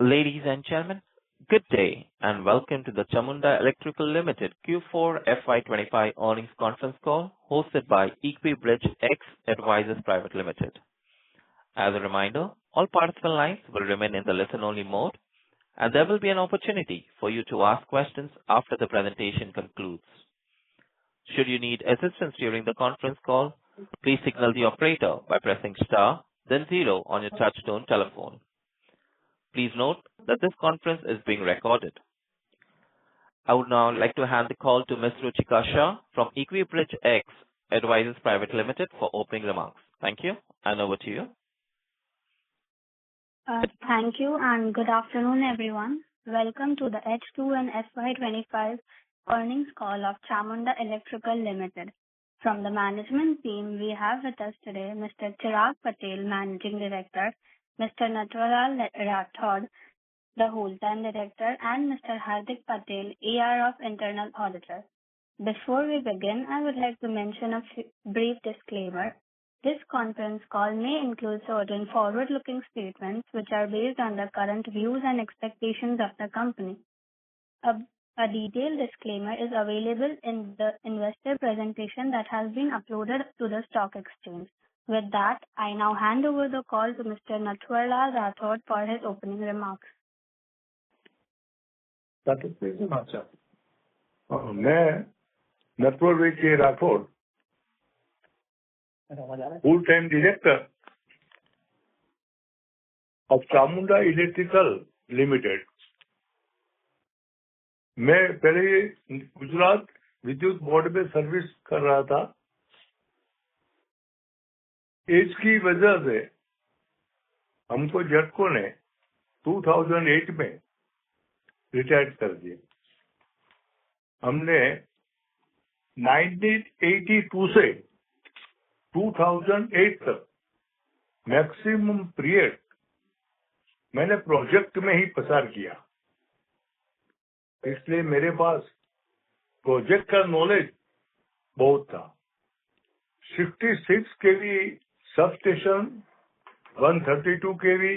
Ladies and gentlemen, good day, and welcome to the Chamunda Electrical Limited Q4 FY25 earnings conference call hosted by Equibridge X Advisors Private Limited. As a reminder, all participant lines will remain in the listen-only mode, and there will be an opportunity for you to ask questions after the presentation concludes. Should you need assistance during the conference call, please signal the operator by pressing star, then zero on your touchtone telephone. Please note that this conference is being recorded. I would now like to hand the call to Ms. Ruchika Shah from Equibridge X Advisors Private Limited for opening remarks. Thank you, and over to you. Thank you, and good afternoon, everyone. Welcome to the H2 and FY25 earnings call of Chamunda Electrical Limited. From the management team, we have with us today Mr. Chirag Patel, Managing Director, Mr. Natwarlal Rathod, the Whole-Time Director, and Mr. Hardik Patel, AR of Internal Auditor. Before we begin, I would like to mention a brief disclaimer. This conference call may include certain forward-looking statements which are based on the current views and expectations of the company. A detailed disclaimer is available in the investor presentation that has been uploaded to the stock exchange. With that, I now hand over the call to Mr. Natwarlal Rathod for his opening remarks. मैं नटवर के Rathore, full time director of Chamunda electrical limited. मैं पहले गुजरात विद्युत board में service कर रहा था। As की वजह से हमको झटको ने 2008 में रिटायर कर दिया। हमने 1982 से 2008 तक मैक्सिमम पीरियड मैंने प्रोजेक्ट में ही पसार किया, इसलिए मेरे पास प्रोजेक्ट का नॉलेज बहुत था। 66 केवी sub station, 132 KV,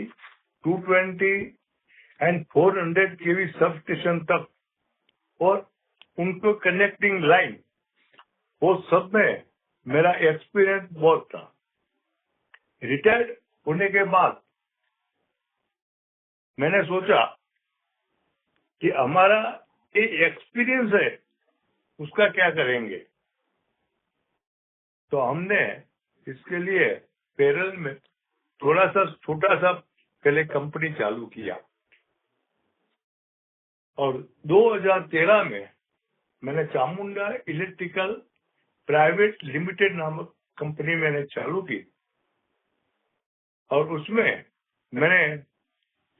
220 and 400 KV sub station तक और उनको कनेक्टिंग लाइन, वो सब में मेरा एक्सपीरियंस बहुत था। रिटायर्ड होने के बाद मैंने सोचा कि हमारा ये एक्सपीरियंस है, उसका क्या करेंगे। तो हमने इसके लिए पेरल में थोड़ा सा छोटा सा पहले कंपनी चालू किया और 2013 में मैंने चामुंडा इलेक्ट्रिकल प्राइवेट लिमिटेड नामक कंपनी मैंने चालू की और उसमें मैंने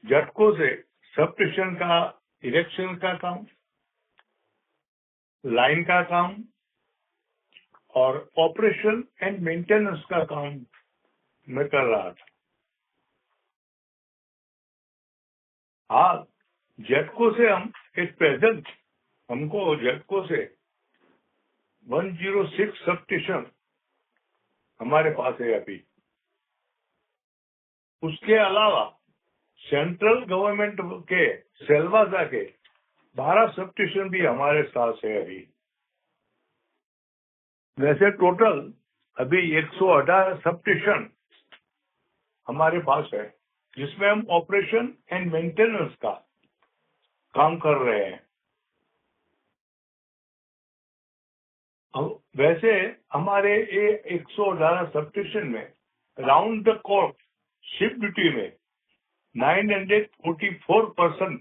झटको से सब स्टेशन का इरेक्शन का काम, लाइन का काम और ऑपरेशन एंड मेंटेनेंस का काम मैं कर रहा था। आज झटको से हम एट प्रेजेंट हमको झटको से 106 सब स्टेशन हमारे पास है अभी। उसके अलावा सेंट्रल गवर्नमेंट के सेलवासा के 12 सब स्टेशन भी हमारे साथ है अभी। वैसे टोटल अभी 118 सब स्टेशन हमारे पास है, जिसमें हम ऑपरेशन एंड मेंटेनेंस का काम कर रहे हैं। वैसे हमारे ये 118 सब स्टेशन में round the clock shift duty में 944 पर्सन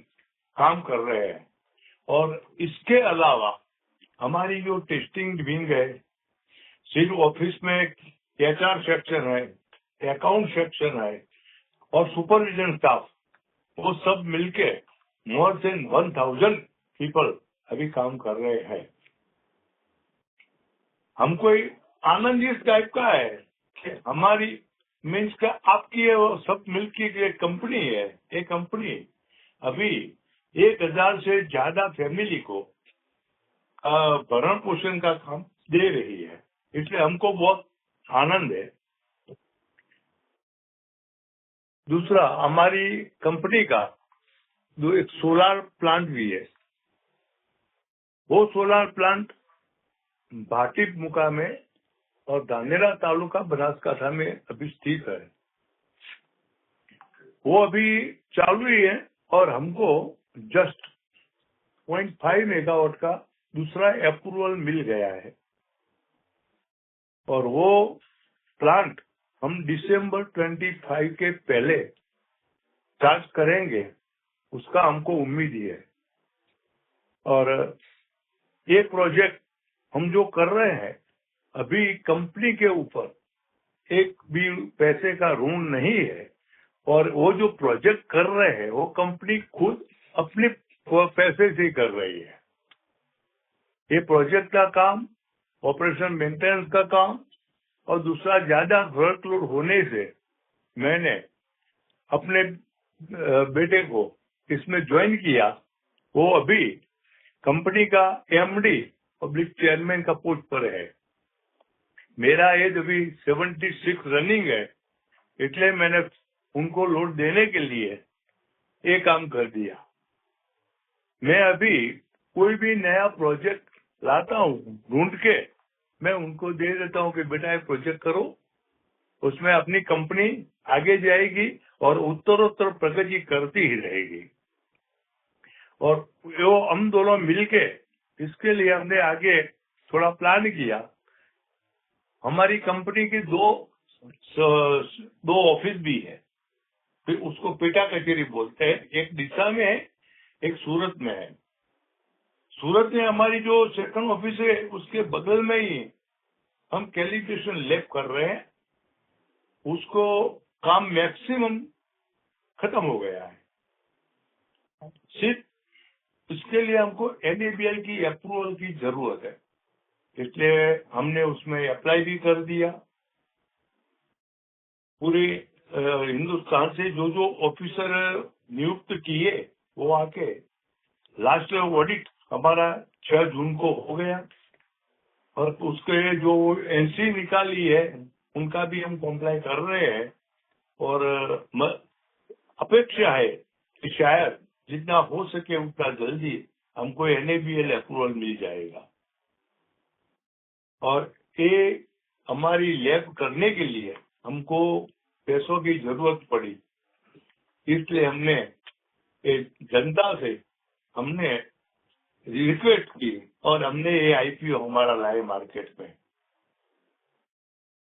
काम कर रहे हैं और इसके अलावा हमारी जो टेस्टिंग विंग है, सिर्फ ऑफिस में HR सेक्शन है, अकाउंट सेक्शन है और सुपरविजन स्टाफ, वो सब मिलके मोर देन 1000 पीपल अभी काम कर रहे हैं। हमको आनंद इस टाइप का है कि हमारी मीन्स का आपकी वो सब मिलकर एक कंपनी है। ये कंपनी अभी 1000 से ज्यादा फैमिली को भरण पोषण का काम दे रही है, इसलिए हमको बहुत आनंद है। दूसरा, हमारी कंपनी का एक सोलार प्लांट भी है। वो सोलार प्लांट भाटी मुकामे और धानेरा तालुका बनासकांठा में अभी स्थित है। वो अभी चालू ही है और हमको जस्ट 0.5 मेगावाट का दूसरा अप्रूवल मिल गया है और वो प्लांट हम दिसंबर 25 के पहले चार्ज करेंगे, उसका हमको उम्मीद ही है। और ये प्रोजेक्ट हम जो कर रहे हैं अभी कंपनी के ऊपर एक भी पैसे का ऋण नहीं है और वो जो प्रोजेक्ट कर रहे हैं वो कंपनी खुद अपने पैसे से कर रही है। ये प्रोजेक्ट का काम, ऑपरेशन मेंटेनेंस का काम और दूसरा ज्यादा वर्कलोड होने से मैंने अपने बेटे को इसमें ज्वाइन किया। वो अभी कंपनी का एमडी पब्लिक चेयरमैन का पोस्ट पर है। मेरा एज अभी 76 रनिंग है, इसलिए मैंने उनको लोड देने के लिए ये काम कर दिया। मैं अभी कोई भी नया प्रोजेक्ट लाता हूँ ढूंढ के, मैं उनको दे देता हूँ कि बेटा ये प्रोजेक्ट करो, उसमें अपनी कंपनी आगे जाएगी और उत्तरोत्तर प्रगति करती ही रहेगी। और वो हम दोनों मिलके इसके लिए हमने आगे थोड़ा प्लान किया। हमारी कंपनी की दो ऑफिस भी है, फिर उसको पेटा कचेरी बोलते हैं। एक दिशा में है, एक सूरत में है। सूरत में हमारी जो सेकंड ऑफिस है उसके बगल में ही हम कैलिब्रेशन लैब कर रहे हैं। उसको काम मैक्सिमम खत्म हो गया है। सिर्फ इसके लिए हमको NABL की अप्रूवल की जरूरत है, इसलिए हमने उसमें अप्लाई भी कर दिया। पूरे हिंदुस्तान से जो जो ऑफिसर नियुक्त किए वो आके लास्ट ऑडिट हमारा 6 जून को हो गया और उसके जो NC निकाली है उनका भी हम कॉम्प्लाई कर रहे हैं। और अपेक्षा है कि शायद जितना हो सके उतना जल्दी हमको NABL अप्रूवल मिल जाएगा। और ये हमारी लैब करने के लिए हमको पैसों की जरूरत पड़ी, इसलिए हमने जनता से हमने रिक्वेस्ट की और हमने ये IPO हमारा लाए मार्केट में।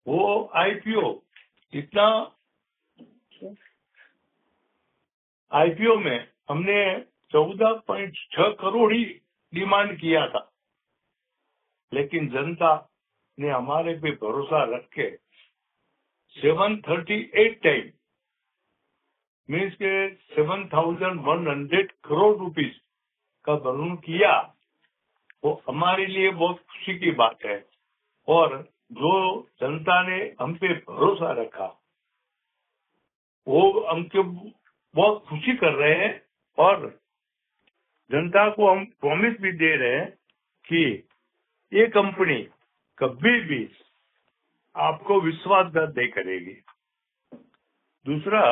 वो IPO इतना IPO में हमने 14.6 करोड़ ही डिमांड किया था, लेकिन जनता ने हमारे पे भरोसा रख के 738 टाइम मीन्स के 7,100 करोड़ रुपीस का भरण किया। वो हमारे लिए बहुत खुशी की बात है और जो जनता ने हम पे भरोसा रखा वो हमको बहुत खुशी कर रहे हैं। और जनता को हम प्रॉमिस भी दे रहे हैं कि ये कंपनी कभी भी आपको विश्वासघात नहीं करेगी। दूसरा,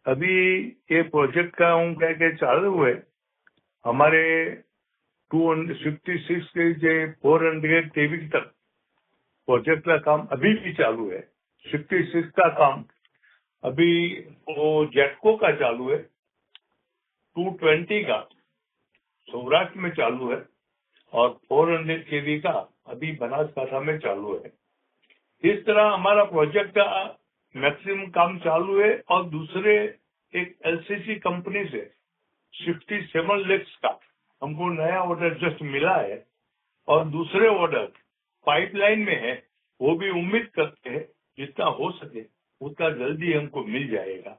अभी ये प्रोजेक्ट का हम कह के चालू हुए, हमारे 256 के 400 KV तक प्रोजेक्ट का काम अभी भी चालू है। 66 का काम अभी वो जेटको का चालू है, 220 का सौराष्ट्र में चालू है और 400 KV का अभी बनासकांठा में चालू है। इस तरह हमारा प्रोजेक्ट का मैक्सिमम काम चालू है। और दूसरे एक LCC कंपनी से 67 लाख का हमको नया ऑर्डर जस्ट मिला है और दूसरे ऑर्डर पाइपलाइन में है। वो भी उम्मीद करते हैं जितना हो सके उतना जल्दी हमको मिल जाएगा।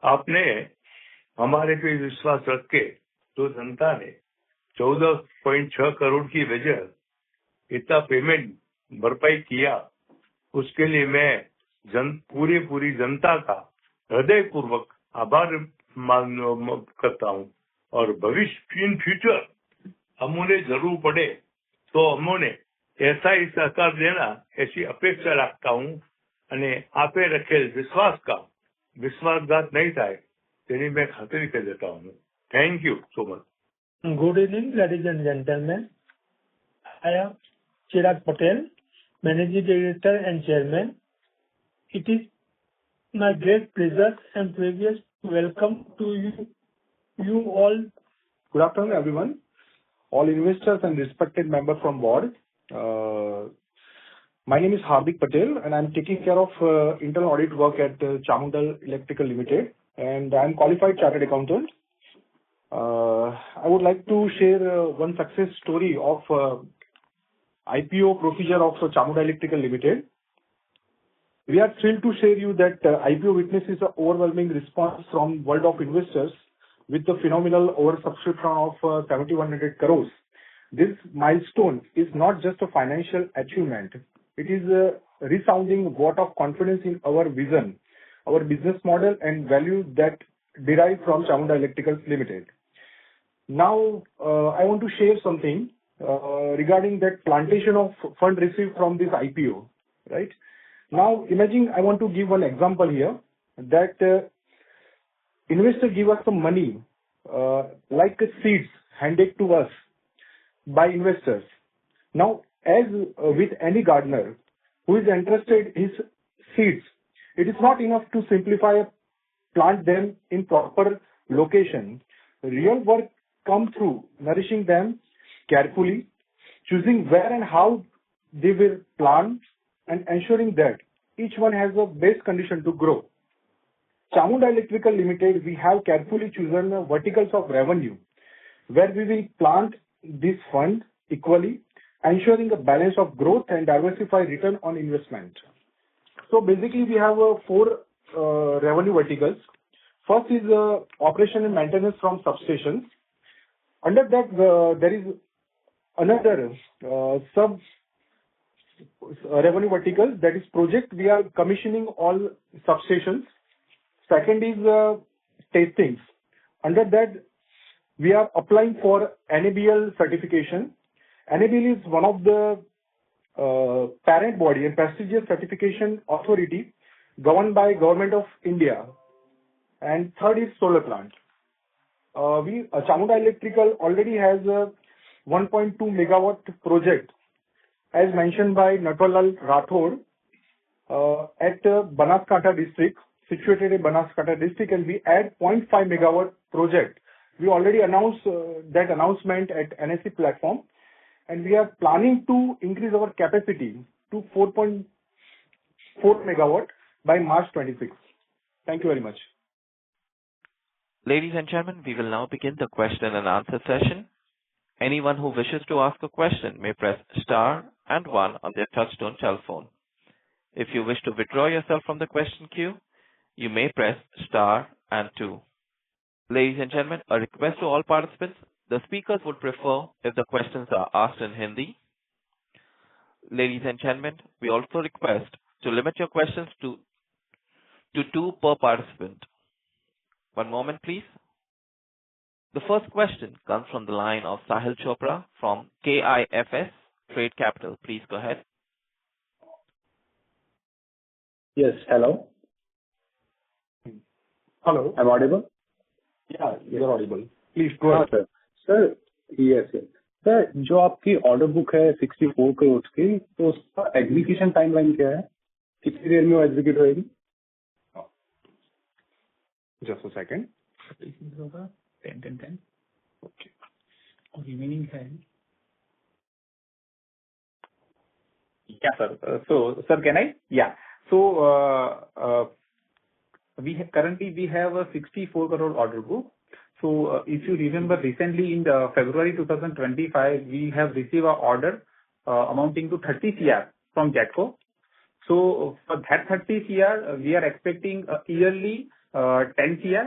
आपने हमारे पे विश्वास रख के जो जनता ने 14.6 करोड़ की वजह इतना पेमेंट भरपाई किया, उसके लिए मैं पूरी जनता का हृदय पूर्वक आभार करता हूँ। और भविष्य इन फ्यूचर हमने जरूर पड़े तो हमने ऐसा ही सहकार देना ऐसी अपेक्षा रखता हूँ। અને આપે રખેલ વિશ્વાસઘાત નહીં થાય तेरी मैं खातिर कर देता हूँ. Thank you so much. Good evening, ladies and gentlemen. I am Chirag Patel, Managing Director and Chairman. It is my great pleasure and privilege to welcome to you all. Good afternoon, everyone. All investors and respected members from board. My name is Hardik Patel, and I'm taking care of internal audit work at Chamunda Electrical Limited, and I'm qualified chartered accountant. I would like to share one success story of IPO procedure of Chamunda Electrical Limited. We are thrilled to share you that IPO witnesses an overwhelming response from world of investors with the phenomenal oversubscription of 7,100 crores. This milestone is not just a financial achievement. It is a resounding vote of confidence in our vision, our business model and values that derive from Chamunda Electrical Limited. Now, I want to share something regarding that plantation of fund received from this IPO, right? Now, imagine I want to give one example here that investors give us some money like seeds handed to us by investors. Now, as with any gardener who is interested in his seeds, it is not enough to simplify plant them in proper location. Real work comes through nourishing them carefully, choosing where and how they will plant, and ensuring that each one has the best condition to grow. Chamunda Electrical Limited, we have carefully chosen verticals of revenue where we will plant this fund equally, ensuring a balance of growth and diversified return on investment. So basically, we have four revenue verticals. First is operation and maintenance from substations. Under that, there is another sub revenue vertical, that is project. We are commissioning all substations. Second is tastings. Under that, we are applying for NABL certification. NABL is one of the parent body and prestigious certification authority governed by Government of India. And third is solar plant. Chamunda Electrical already has a 1.2 megawatt project, as mentioned by Natwarlal Rathod, at Banaskantha district, situated in Banaskantha district, and we add 0.5 megawatt project. We already announced that announcement at NSE platform, and we are planning to increase our capacity to 4.4 megawatt by March 26. Thank you very much. Ladies and gentlemen, we will now begin the question and answer session. Anyone who wishes to ask a question may press star and one on their touchtone telephone. If you wish to withdraw yourself from the question queue, you may press star and two. Ladies and gentlemen, a request to all participants: the speakers would prefer if the questions are asked in Hindi. Ladies and gentlemen, we also request to limit your questions to two per participant. One moment, please. The first question comes from the line of Sahil Chopra from KIFS Trade Capital. Please go ahead. Yes, hello. Hello. I'm audible? Yeah, you're audible. Please go ahead. Sir. Sir, yes, sir. Sir, जो आपकी order book है 64 करोड़ की, तो उसका execution timeline क्या है? कितनी देर में वो एग्जीक्यूट होएगी? Just a second. होगा 10. Okay. और रिमेनिंग है. Yeah, sir. So, sir, can I? Yeah. So, currently we have a 64 crore order book. So, if you remember, recently in February 2025, we have received an order amounting to 30 CR from JETCO. So, for that 30 CR, we are expecting a yearly 10 CR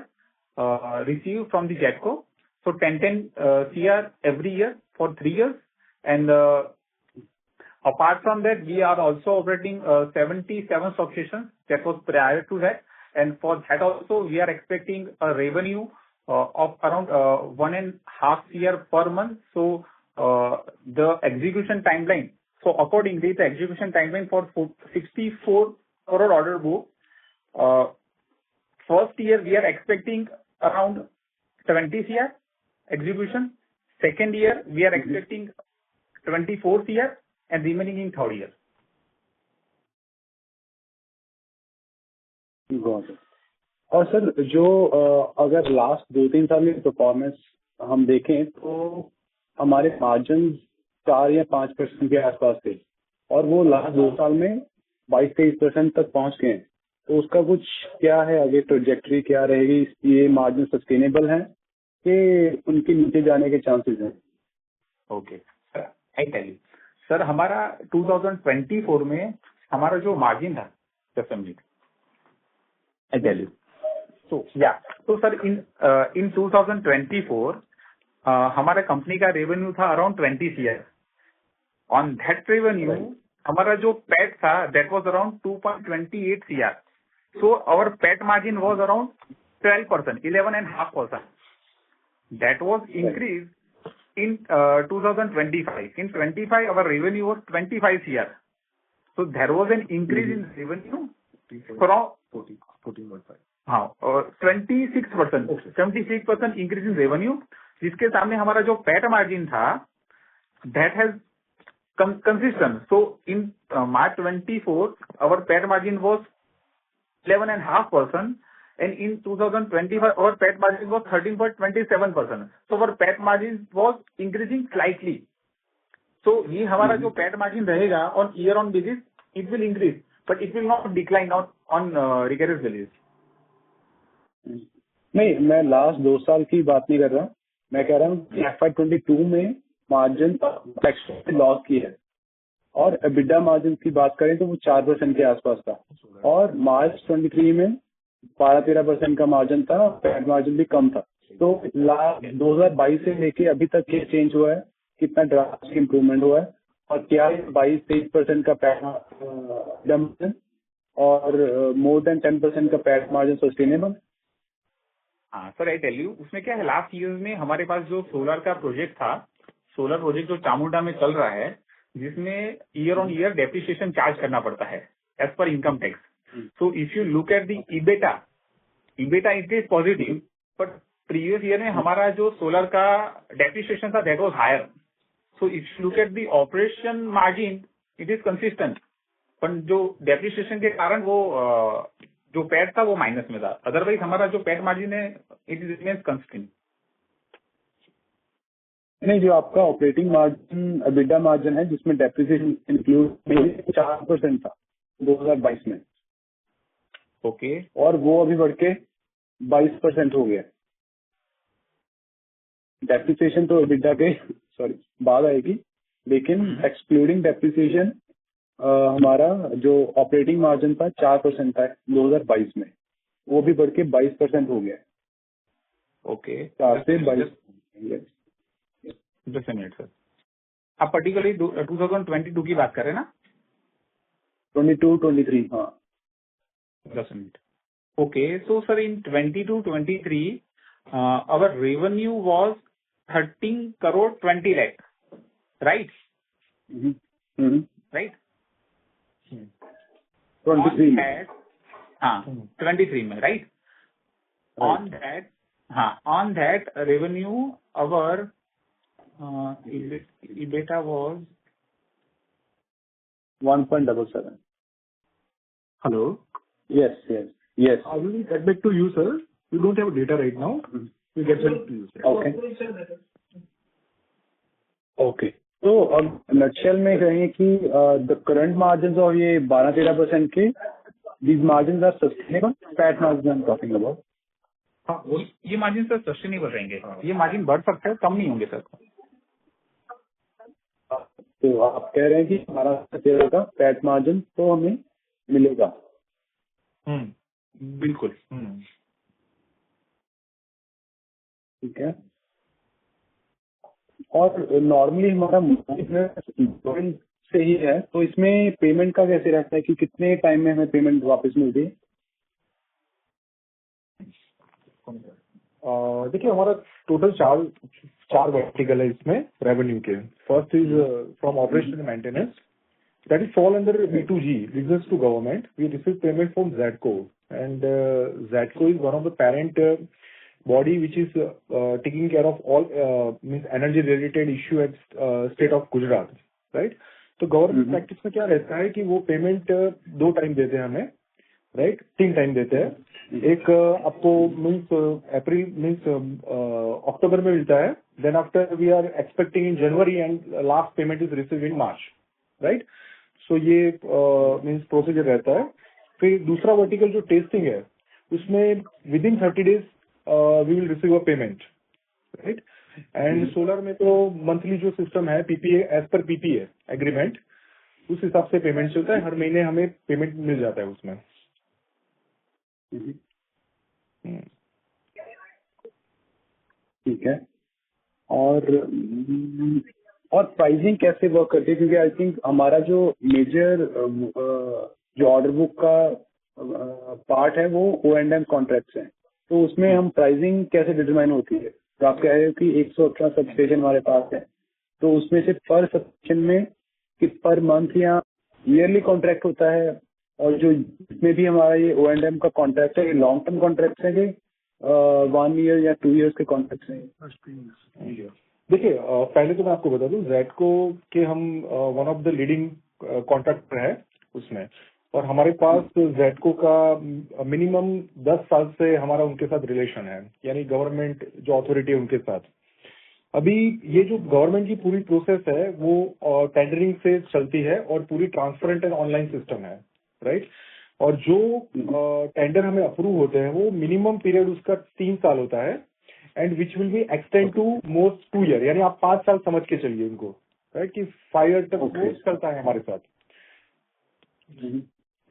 received from the JETCO. So, 10 CR every year for 3 years. And apart from that, we are also operating 77 substations. That was prior to that. And for that also, we are expecting a revenue of around 1.5 CR per month. So, the execution timeline. So, accordingly, the execution timeline for 64 crore order book, first year we are expecting around 20 CR execution. Second year, we are expecting 24 CR and remaining in third year. Got it. और sir जो अगर last 2-3 साल की performance हम देखें तो हमारे margin 4 या 5% के आसपास थे और वो लास्ट 2 साल में 22-23% तक पहुंच गए। तो उसका कुछ क्या है, आगे ट्रैजेक्टरी क्या रहेगी? ये मार्जिन सस्टेनेबल है कि उनके नीचे जाने के चांसेस हैं? Okay sir, I tell you sir, हमारा 2024 में हमारा जो मार्जिन था, just a minute, I tell you. तो सर इन 2024 हमारा कंपनी का रेवेन्यू था around 20 CR। On that revenue हमारा जो पैट था that was around 2.28 CR। So our PAT margin was around 12%, 11.5%। That was increase in 2025. In 25, our revenue was 25 CR. So there was an increase in revenue from 14.5. हाँ, 26%, 76% increase in revenue, जिसके सामने हमारा जो PAT margin था that has consistent. So in March 24, our PAT margin was 11.5%, and in 2025, our PAT margin was 13.27%. So our PAT margin was increasing slightly. So ये हमारा जो PAT margin रहेगा on year on basis, it will increase, but it will not decline on rigorous basis. नहीं, मैं last 2 साल की बात नहीं कर रहा, मैं कह रहा हूँ FY22 में मार्जिन लॉस की है और EBITDA मार्जिन की बात करें तो वो 4% के आसपास था और मार्च 23 में 12-13% का मार्जिन था, पैट मार्जिन भी कम था। तो 2022 से लेके अभी तक क्या चेंज हुआ है, कितना ड्रास्टिक इम्प्रूवमेंट हुआ है और क्या 22-23% का पैट मार्जिन और मोर देन 10% का पैट मार्जिन सस्टेनेबल? हाँ सर, आई टेल यू, उसमें क्या है, लास्ट ईयर में हमारे पास जो सोलर का प्रोजेक्ट था, सोलर प्रोजेक्ट जो चामुंडा में चल रहा है, जिसमें year on year depreciation charge करना पड़ता है as per income tax. So if you look at the EBITDA it is positive, but previous year में हमारा जो सोलर का डेप्रिसिएशन था that was higher. So if you look at the operation margin it is consistent, पर जो depreciation के कारण वो जो पैट था वो माइनस में था। अदरवाइज हमारा जो पैट मार्जिन है इट इज रिमेन्स कंसिस्टेंट। नहीं, जो आपका ऑपरेटिंग मार्जिन EBITDA मार्जिन है जिसमें डेप्रिसिएशन इंक्लूड 4% था 2022 में। ओके और वो अभी बढ़ के 22% हो गया। डेप्रिसिएशन तो EBITDA के बाद आएगी, लेकिन एक्सक्लूडिंग डेप्रिसिएशन हमारा जो ऑपरेटिंग मार्जिन था 4% था 2022 में, वो भी बढ़ के 22% हो गया। ओके, 4 से 22। जस्ट अ मिनट सर, आप पर्टिकुलरली 2022 की बात कर रहे हैं ना? 22-23, हाँ। Just a minute. Okay, so sir, in 22-23, our revenue was 13 crore 20 lakh, right? Right? 23 में। हाँ, 23 में, right? On that revenue, our EBITDA was 1.77. Hello. Yes. I will get back to you, sir. We don't have data right now. We'll get back to you, sir. Okay. तो अब nutshell में कहें कि the current margin of ये 12-13% के these margins are sustainable, PAT margin I'm talking about. हाँ, ये margin sir sustainable रहेंगे। ये मार्जिन बढ़ सकते हैं, कम नहीं होंगे सर। तो आप कह रहे हैं कि 12-13 का पैट मार्जिन तो हमें मिलेगा? बिल्कुल। ठीक है। और नॉर्मली हमारा बिजनेस से ही है, तो इसमें पेमेंट का कैसे रहता है कि कितने टाइम में हमें पेमेंट वापस मिलती है? देखिए, हमारा टोटल चार वर्टिकल है इसमें रेवेन्यू के। First is from operation and maintenance, that is fall under B2G, business to government. We receive payment from ZEDCO, and ZEDCO is one of the parent body which is taking care of all means energy related issue at state of Gujarat, right? तो government practice में क्या रहता है कि वो payment 2 time देते हैं हमें, राइट? 3 टाइम देते हैं। एक आपको मीन्स अप्रैल मीन्स अक्टूबर में मिलता है, then after we are expecting in January and last payment is receive in March, right? So ये मीन्स प्रोसीजर रहता है। फिर दूसरा वर्टिकल जो टेस्टिंग है उसमें within 30 days we will receive a payment, right? And solar में तो मंथली जो सिस्टम है PPA as per PPA agreement, उस हिसाब से पेमेंट चलता है। हर महीने हमें पेमेंट मिल जाता है उसमें। ठीक है। और प्राइसिंग कैसे वर्क करती है? क्योंकि आई थिंक हमारा जो मेजर जो ऑर्डर बुक का पार्ट है वो O&M कॉन्ट्रैक्ट्स हैं, तो उसमें हम प्राइसिंग कैसे डिटरमाइन होती है? तो आप कह रहे हो कि 118 सबस्टेशन हमारे पास है, तो उसमें से पर सबस्टेशन में कि पर मंथ या ईयरली कॉन्ट्रैक्ट होता है? और जो इसमें भी हमारा ये O&M का कॉन्ट्रैक्ट है, ये लॉन्ग टर्म कॉन्ट्रैक्ट है कि 1 year या 2 years के कॉन्ट्रैक्ट हैं? देखिए पहले तो मैं आपको बता दूं, जेडको के हम one of the leading contractor है उसमें, और हमारे पास जेडको का मिनिमम 10 साल से हमारा उनके साथ रिलेशन है, यानी गवर्नमेंट जो अथॉरिटी है उनके साथ। अभी ये जो गवर्नमेंट की पूरी प्रोसेस है वो टेंडरिंग से चलती है और पूरी ट्रांसपेरेंट एंड ऑनलाइन सिस्टम है, राइट? और जो टेंडर हमें अप्रूव होते हैं वो मिनिमम पीरियड उसका 3 साल होता है, and which will be extend to most 2 year, यानी आप 5 साल समझ के चलिए उनको, राइट? कि 5 year तक वो चलता है हमारे साथ,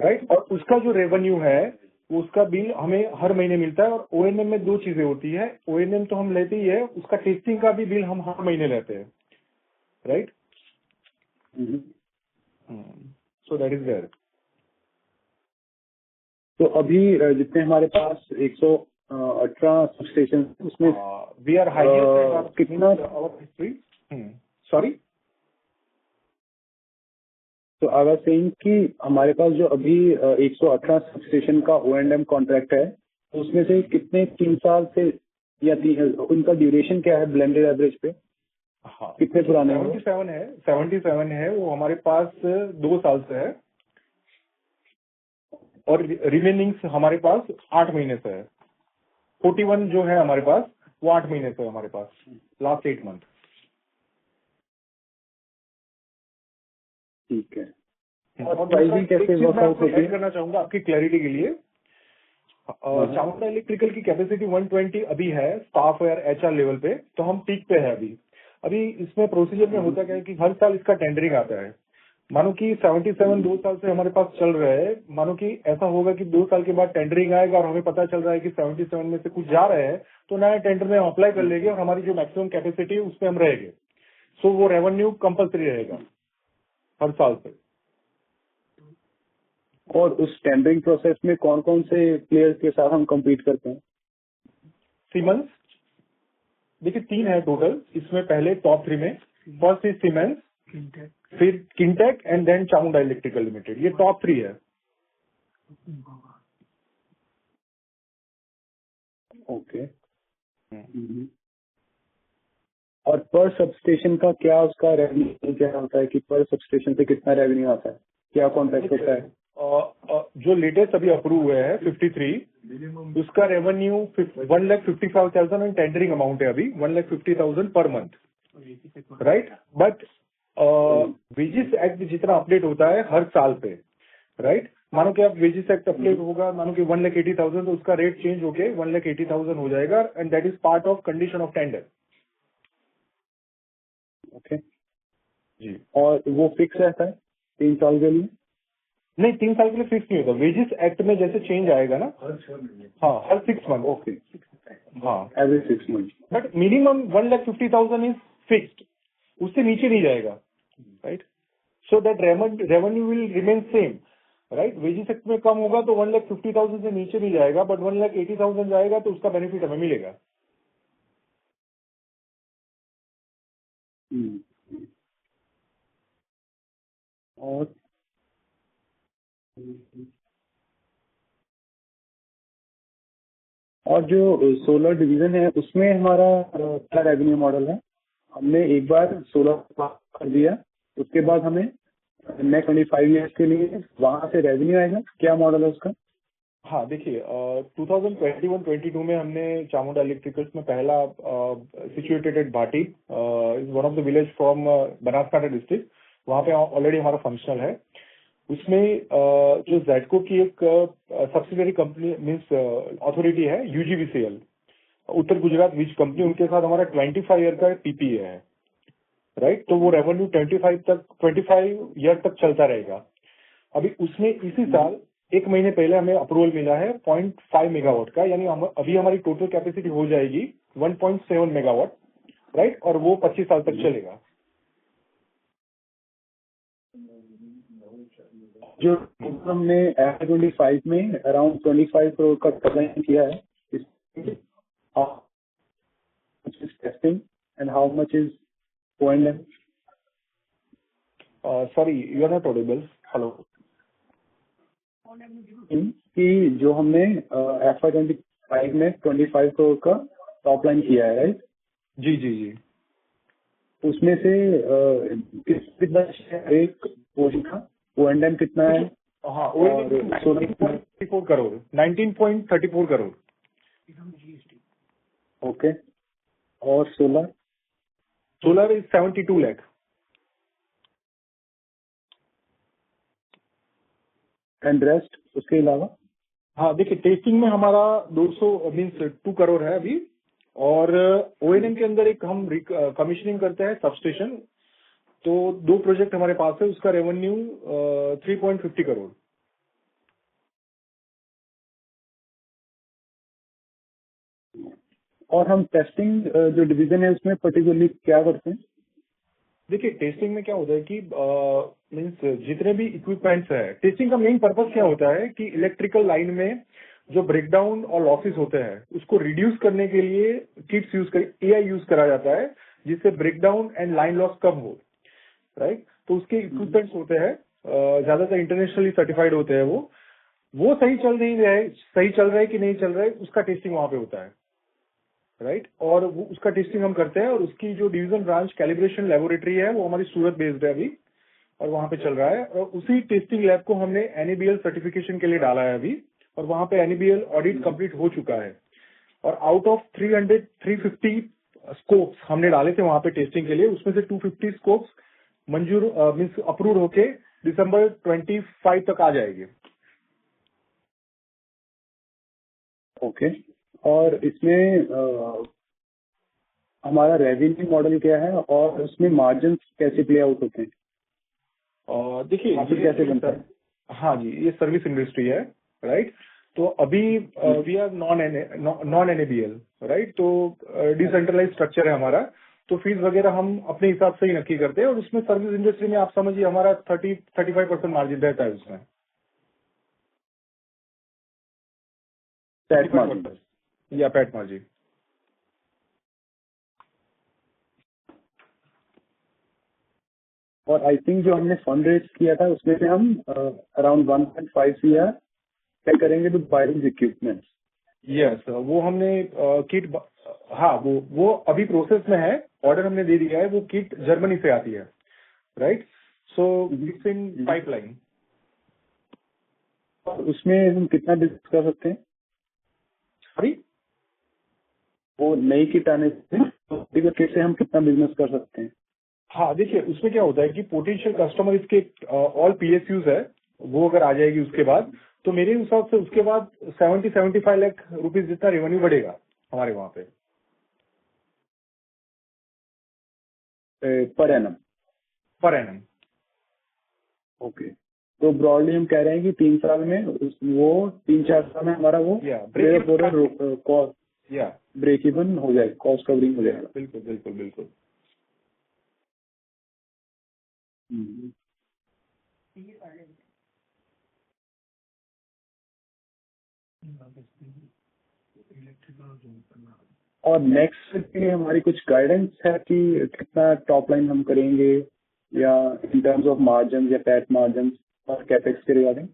राइट? और उसका जो रेवेन्यू है उसका बिल हमें हर महीने मिलता है। और O&M में 2 चीजें होती है, O&M तो हम लेते ही है, उसका टेस्टिंग का भी बिल हम हर महीने लेते हैं, right? So that is there. तो अभी जितने हमारे पास 118 सबस्टेशन उसमें वी आर हाईएस्ट कितना हिस्ट्री। सॉरी, तो अगर सेइंग कि हमारे पास जो अभी 118 सबस्टेशन का O&M कॉन्ट्रैक्ट है, तो उसमें से कितने 3 साल से या उनका ड्यूरेशन क्या है ब्लेंडेड एवरेज पे? हाँ, कितने पुराने 77 है वो हमारे पास 2 साल से है, और रिमेनिंग हमारे पास 8 महीने से है। 41 जो है हमारे पास वो 8 महीने से है हमारे पास, लास्ट 8 मंथ। ठीक है। और प्राइसिंग कैसे वर्कआउट होती है? करना चाहूंगा आपकी क्लैरिटी के लिए, चामुंडा इलेक्ट्रिकल की कैपेसिटी 120 अभी है स्टाफ और HR लेवल पे, तो हम पीक पे है अभी इसमें प्रोसीजर में होता क्या है कि हर साल इसका टेंडरिंग आता है। मानो कि 77 2 साल से हमारे पास चल रहे हैं, मानो कि ऐसा होगा कि 2 साल के बाद टेंडरिंग आएगा और हमें पता चल रहा है कि 77 में से कुछ जा रहे हैं, तो नया टेंडर में हम अप्लाई कर लेंगे और हमारी जो मैक्सिमम कैपेसिटी है उस पर हम रहेंगे। सो वो रेवेन्यू कंपल्सरी रहेगा हर साल से। और उस टेंडरिंग प्रोसेस में कौन कौन से प्लेयर्स के साथ हम कम्पीट करते हैं? सीमेंस, देखिए 3 है टोटल इसमें। पहले टॉप 3 में फर्स्ट इज सीमेंस, फिर Kintech and then Chamunda electrical limited, ये टॉप 3 है। ओके। और पर सबस्टेशन का क्या उसका रेवेन्यू क्या होता है कि पर सबस्टेशन से कितना रेवेन्यू आता है, क्या कॉन्ट्रैक्ट होता है? जो लेटेस्ट अभी अप्रूव हुए हैं 53, उसका रेवेन्यू 1,55,000 एंड टेंडरिंग अमाउंट है अभी 1,50,000 per month, right? But wages act जितना अपडेट होता है हर साल पे, राइट? मानो कि आप वेजेस एक्ट अपडेट होगा, मानो कि 1,80,000, तो उसका रेट चेंज होके 1,80,000 हो जाएगा, and that is part of condition of tender. Okay जी। और वो फिक्स रहता है 3 साल के लिए? नहीं, 3 साल के लिए फिक्स नहीं होता। वेजेस एक्ट में जैसे चेंज आएगा ना, हाँ, हर 6 मंथ। ओके, हाँ, every 6 month. But minimum 1,50,000 is fixed, उससे नीचे नहीं जाएगा, right? So that revenue will remain same, right? Wages act में कम होगा तो 1,50,000 से नीचे नहीं जाएगा, बट 1,80,000 जाएगा तो उसका बेनिफिट हमें मिलेगा। और और जो सोलर डिवीजन है उसमें हमारा क्या रेवेन्यू मॉडल है? हमने एक बार सोलर कर दिया, उसके बाद हमें नेक्स्ट 25 ईयर्स के लिए वहां से रेवेन्यू आएगा, क्या मॉडल है उसका? हाँ देखिए, 2021-22 में हमने चामुंडा इलेक्ट्रिकल्स में पहला situated at Bhati, is one of the village from Banaskantha district, वहाँ पे ऑलरेडी हमारा फंक्शनल है। उसमें जो जेडको की एक सब्सिडरी कंपनी मीन्स अथॉरिटी है, यूजीवीसीएल, उत्तर गुजरात वीज कंपनी, उनके साथ हमारा 25 ईयर का पीपीए है, राइट। तो वो रेवेन्यू 25 ईयर तक चलता रहेगा। अभी उसमें इसी साल एक महीने पहले हमें अप्रूवल मिला है 0.5 मेगावाट का, यानी अभी हमारी टोटल कैपेसिटी हो जाएगी 1.7 मेगावाट, राइट, और वो 25 साल तक चलेगा। जो हमने FY25 में अराउंड 25 करोड़ का प्लान किया है, testing and how much is O&M? Sorry, you are not audible. Hello. कि जो हमने FY25 में 25 करोड़ का टॉप लाइन किया है, राइट? जी जी जी। उसमें से कितना एक पोर्शन का O&M कितना है? हाँ, 19.34 करोड़, 19.34 करोड़। ओके। और solar is 72 lakh. And rest उसके अलावा? हाँ देखिए, टेस्टिंग में हमारा 200 मीन्स 2 करोड़ है अभी, और O&M के अंदर एक हम कमीशनिंग करते हैं सब स्टेशन, तो 2 प्रोजेक्ट हमारे पास है, उसका रेवेन्यू 3.50 करोड़। और हम टेस्टिंग जो डिवीजन है उसमें पर्टिकुलरली क्या करते हैं? देखिए, टेस्टिंग में क्या होता है कि मीन्स जितने भी इक्विपमेंट्स है, टेस्टिंग का मेन पर्पस क्या होता है कि इलेक्ट्रिकल लाइन में जो ब्रेकडाउन और लॉसेस होते हैं उसको रिड्यूस करने के लिए किट्स AI यूज करा जाता है, जिससे ब्रेकडाउन एंड लाइन लॉस कम हो, राइट। तो उसके इक्विपमेंट्स होते हैं, ज्यादातर इंटरनेशनली सर्टिफाइड होते हैं, वो सही चल रहा है कि नहीं चल रहा है, उसका टेस्टिंग वहां पे होता है, राइट। और वो उसका टेस्टिंग हम करते हैं, और उसकी जो डिवीजन ब्रांच कैलिब्रेशन लेबोरेटरी है वो हमारी सूरत बेस्ड है अभी, और वहां पे चल रहा है। और उसी टेस्टिंग लैब को हमने NABL सर्टिफिकेशन के लिए डाला है अभी, और वहां पे NABL ऑडिट कंप्लीट हो चुका है। और आउट ऑफ 350 स्कोप्स हमने डाले थे वहां पे टेस्टिंग के लिए, उसमें से 250 स्कोप्स मंजूर मीन्स अप्रूव होके दिसंबर 25 तक आ जाएंगे। ओके। और इसमें हमारा रेवेन्यू मॉडल क्या है और उसमें मार्जिन कैसे प्ले आउट होते हैं? देखिए, कैसे बनता है? हाँ जी, ये सर्विस इंडस्ट्री है, राइट। तो अभी we are non NABL, right. तो डिसेंट्रलाइज स्ट्रक्चर है हमारा, तो फीस वगैरह हम अपने हिसाब से ही नक्की करते हैं, और उसमें सर्विस इंडस्ट्री में आप समझिए हमारा 30-35% मार्जिन रहता है उसमें। पैट मार्जिन या पैट मार्जिन। और आई थिंक जो हमने फंड रेज किया था उसमें से हम अराउंड 1.5 CR पे करेंगे तो बाइंग इक्विपमेंट्स। यस, वो हमने किट, हाँ वो अभी प्रोसेस में है, ऑर्डर हमने दे दिया है, वो किट जर्मनी से आती है, right. So it's in pipeline. उसमें हम कितना बिजनेस कर सकते हैं? सॉरी, वो नई किट आने से किट से हम कितना बिजनेस कर सकते हैं? हाँ देखिए, उसमें क्या होता है कि पोटेंशियल कस्टमर इसके ऑल PSUs है, वो अगर आ जाएगी उसके बाद, तो मेरे हिसाब से उसके बाद 70-75 लाख रुपीज जितना रेवेन्यू बढ़ेगा हमारे वहां पे पर एनम। ओके। तो ब्रॉडली हम कह रहे हैं कि 3 साल में वो 3-4 साल में हमारा वो ब्रेक इवन हो जाएगा, कॉस्ट कवरिंग हो जाएगा। बिल्कुल बिल्कुल बिल्कुल। और नेक्स्ट के लिए हमारी कुछ गाइडेंस है कि कितना टॉप लाइन हम करेंगे, या इन टर्म्स ऑफ मार्जिन या पैट मार्जिन और कैपेक्स के रिगार्डिंग?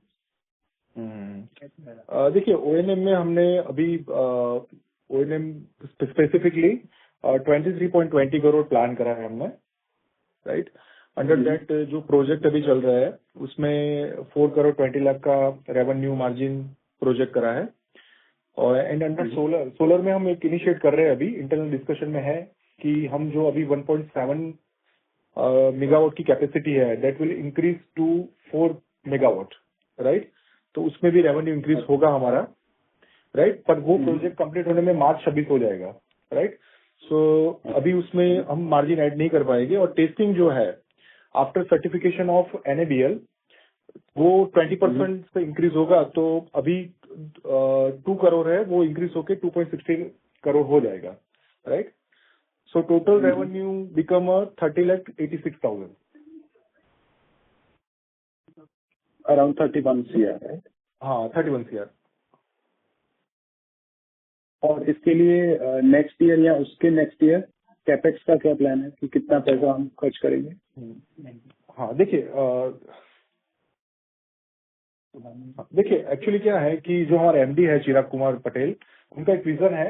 देखिए O&M में हमने अभी O&M स्पेसिफिकली 23.20 करोड़ प्लान करा है हमने, राइट। अंडर दैट जो प्रोजेक्ट अभी चल रहा है उसमें 4 करोड़ 20 लाख का रेवेन्यू मार्जिन प्रोजेक्ट करा है। और एंड अंडर सोलर में हम एक इनिशिएट कर रहे हैं, अभी इंटरनल डिस्कशन में है कि हम जो अभी 1.7 मेगावाट की कैपेसिटी है that will increase to 4 megawatt, right. तो उसमें भी रेवेन्यू इंक्रीज होगा हमारा, राइट। पर वो प्रोजेक्ट कंप्लीट होने में मार्च 26 हो जाएगा, राइट। सो अभी उसमें हम मार्जिन ऐड नहीं कर पाएंगे। और टेस्टिंग जो है आफ्टर सर्टिफिकेशन ऑफ NABL वो 20% से इंक्रीज होगा, तो अभी 2 करोड़ है वो इंक्रीज होके 2.16 करोड़ हो जाएगा, right. So total revenue become 30,86,000, around 31 CR, right. हाँ 31 CR। और इसके लिए नेक्स्ट ईयर या उसके नेक्स्ट ईयर कैपेक्स का क्या प्लान है कि कितना पैसा हम खर्च करेंगे? हाँ देखिए एक्चुअली क्या है कि जो हमारे MD है चिराग कुमार पटेल, उनका एक विजन है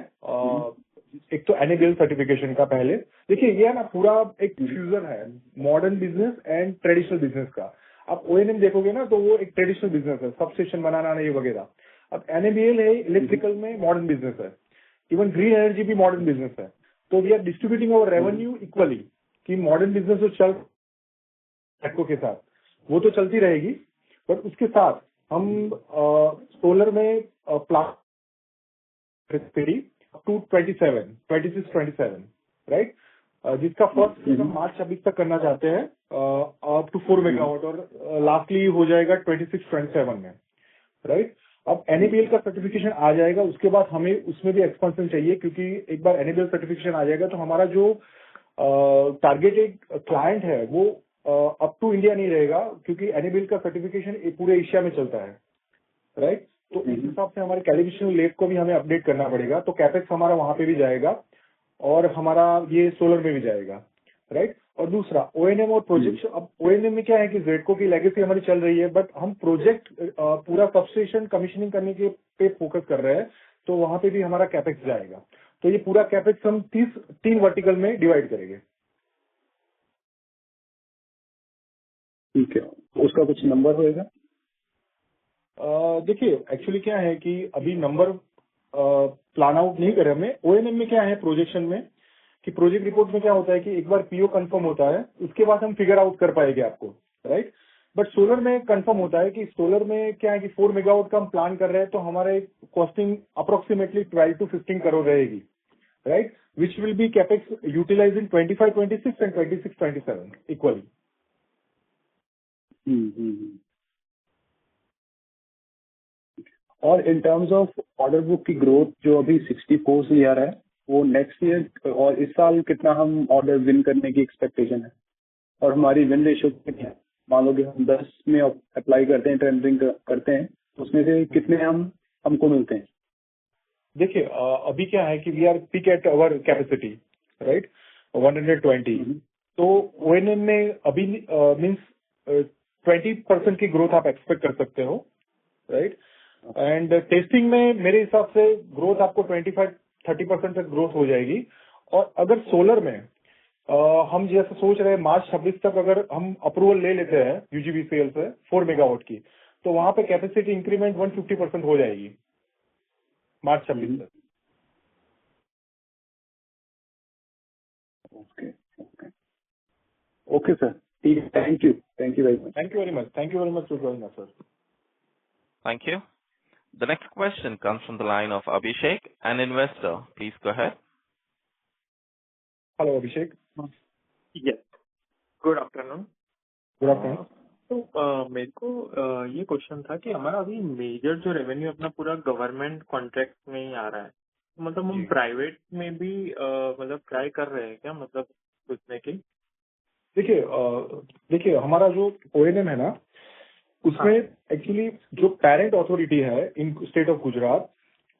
एक तो NABL सर्टिफिकेशन का। पहले देखिए ये है ना पूरा एक फ्यूजन है modern business and traditional business का। आप O&M देखोगे ना तो वो एक ट्रेडिशनल बिजनेस है, सबस्टेशन बनाना ये वगैरह। अब NABL है इलेक्ट्रिकल में मॉडर्न बिजनेस है, इवन ग्रीन एनर्जी भी मॉडर्न बिजनेस है। तो we are distributing our revenue equally कि मॉडर्न बिजनेस जो चल के साथ वो तो चलती रहेगी, बट उसके साथ हम सोलर में प्लान 26-27, राइट, जिसका फर्स्ट हम मार्च 26 तक करना चाहते हैं अप टू 4 मेगावाट, और लास्टली हो जाएगा 26-27 में, राइट। अब NABL का सर्टिफिकेशन आ जाएगा, उसके बाद हमें उसमें भी एक्सपेंशन चाहिए, क्योंकि एक बार NABL सर्टिफिकेशन आ जाएगा तो हमारा जो टारगेटेड क्लाइंट है वो अप टू इंडिया नहीं रहेगा, क्योंकि NABL का सर्टिफिकेशन पूरे एशिया में चलता है, राइट। तो इस हिसाब से हमारे कैलिब्रेशन लैब को भी हमें अपडेट करना पड़ेगा, तो कैपेक्स हमारा वहां पे भी जाएगा और हमारा ये सोलर में भी जाएगा, राइट। और दूसरा O&M और प्रोजेक्ट। अब O&M में क्या है कि जेडको की लेगेसी हमारी चल रही है, बट हम प्रोजेक्ट पूरा सबस्टेशन कमीशनिंग करने के पे फोकस कर रहे हैं, तो वहां पे भी हमारा कैपेक्स जाएगा। तो ये पूरा कैपेक्स हम 3 वर्टिकल में डिवाइड करेंगे। ठीक है, उसका कुछ नंबर होएगा? देखिए एक्चुअली क्या है कि अभी नंबर प्लान आउट नहीं करे हमें। O&M में क्या है प्रोजेक्शन में कि प्रोजेक्ट रिपोर्ट में क्या होता है कि एक बार PO कंफर्म होता है उसके बाद हम फिगर आउट कर पाएंगे आपको, राइट। बट सोलर में कंफर्म होता है कि सोलर में क्या है कि 4 मेगावाट का हम प्लान कर रहे हैं, तो हमारे कॉस्टिंग अप्रोक्सीमेटली 12 to 15 करोड़ रहेगी, right, which will be capex utilise in 25-26 and 26-27 equally. और in terms of order book की ग्रोथ जो अभी 64 CR है, वो नेक्स्ट ईयर और इस साल कितना हम ऑर्डर विन करने की एक्सपेक्टेशन है, और हमारी विन रेशियो कितनी है? मान लो कि हम 10 में अप्लाई करते हैं, टेंडरिंग करते हैं, उसमें से कितने हमको मिलते हैं? देखिए अभी क्या है कि we are peak at our capacity, right, 120। तो O&M में अभी मीन्स 20% की ग्रोथ आप एक्सपेक्ट कर सकते हो, राइट। एंड टेस्टिंग में मेरे हिसाब से ग्रोथ आपको 25-30% तक ग्रोथ हो जाएगी। और अगर सोलर में हम जैसे सोच रहे हैं मार्च 26 तक अगर हम अप्रूवल ले लेते हैं UGVCL से 4 मेगावाट की, तो वहां पे कैपेसिटी इंक्रीमेंट 150% हो जाएगी मार्च 26 तक। ओके सर, ठीक है, thank you very much. Thank you very much for joining us, sir. Thank you. The next question comes from the line of Abhishek, an investor. Please go ahead. Hello Abhishek. Yes, good afternoon. Good afternoon. तो मेरे को ये question था कि हमारा अभी major जो revenue अपना पूरा गवर्नमेंट कॉन्ट्रैक्ट में ही आ रहा है, मतलब हम प्राइवेट में भी मतलब ट्राई कर रहे हैं क्या, मतलब घुसने की? देखिए हमारा जो O&M है ना, उसमें एक्चुअली जो पेरेंट अथॉरिटी है इन स्टेट ऑफ गुजरात,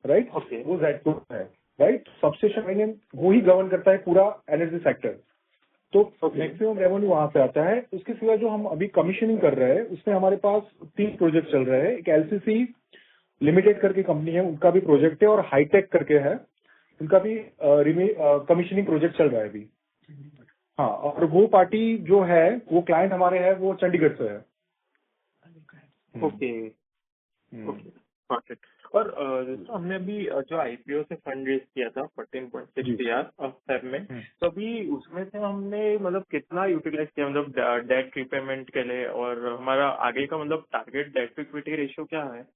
राइट, वो जेडको है, राइट। सबस्टेशन O&M वो ही गवर्न करता है पूरा एनर्जी सेक्टर, तो Okay. मैक्सिमम रेवेन्यू वहां से आता है। उसके सिवा जो हम अभी कमीशनिंग कर रहे हैं उसमें हमारे पास 3 प्रोजेक्ट चल रहे हैं। एक एलसीसी लिमिटेड करके कंपनी है, उनका भी प्रोजेक्ट है, और हाईटेक करके है, उनका भी कमीशनिंग प्रोजेक्ट चल रहा है अभी। हाँ, और वो पार्टी जो है वो क्लाइंट हमारे है वो चंडीगढ़ से है। Okay okay got it. और दोस्तों हमने अभी जो आईपीओ से फंड रेज किया था 14.6 जी। CR फेब में, तो अभी उसमें से हमने मतलब कितना यूटिलाइज किया, मतलब डेट रिपेमेंट के लिए, और हमारा आगे का मतलब target debt to equity ratio क्या है?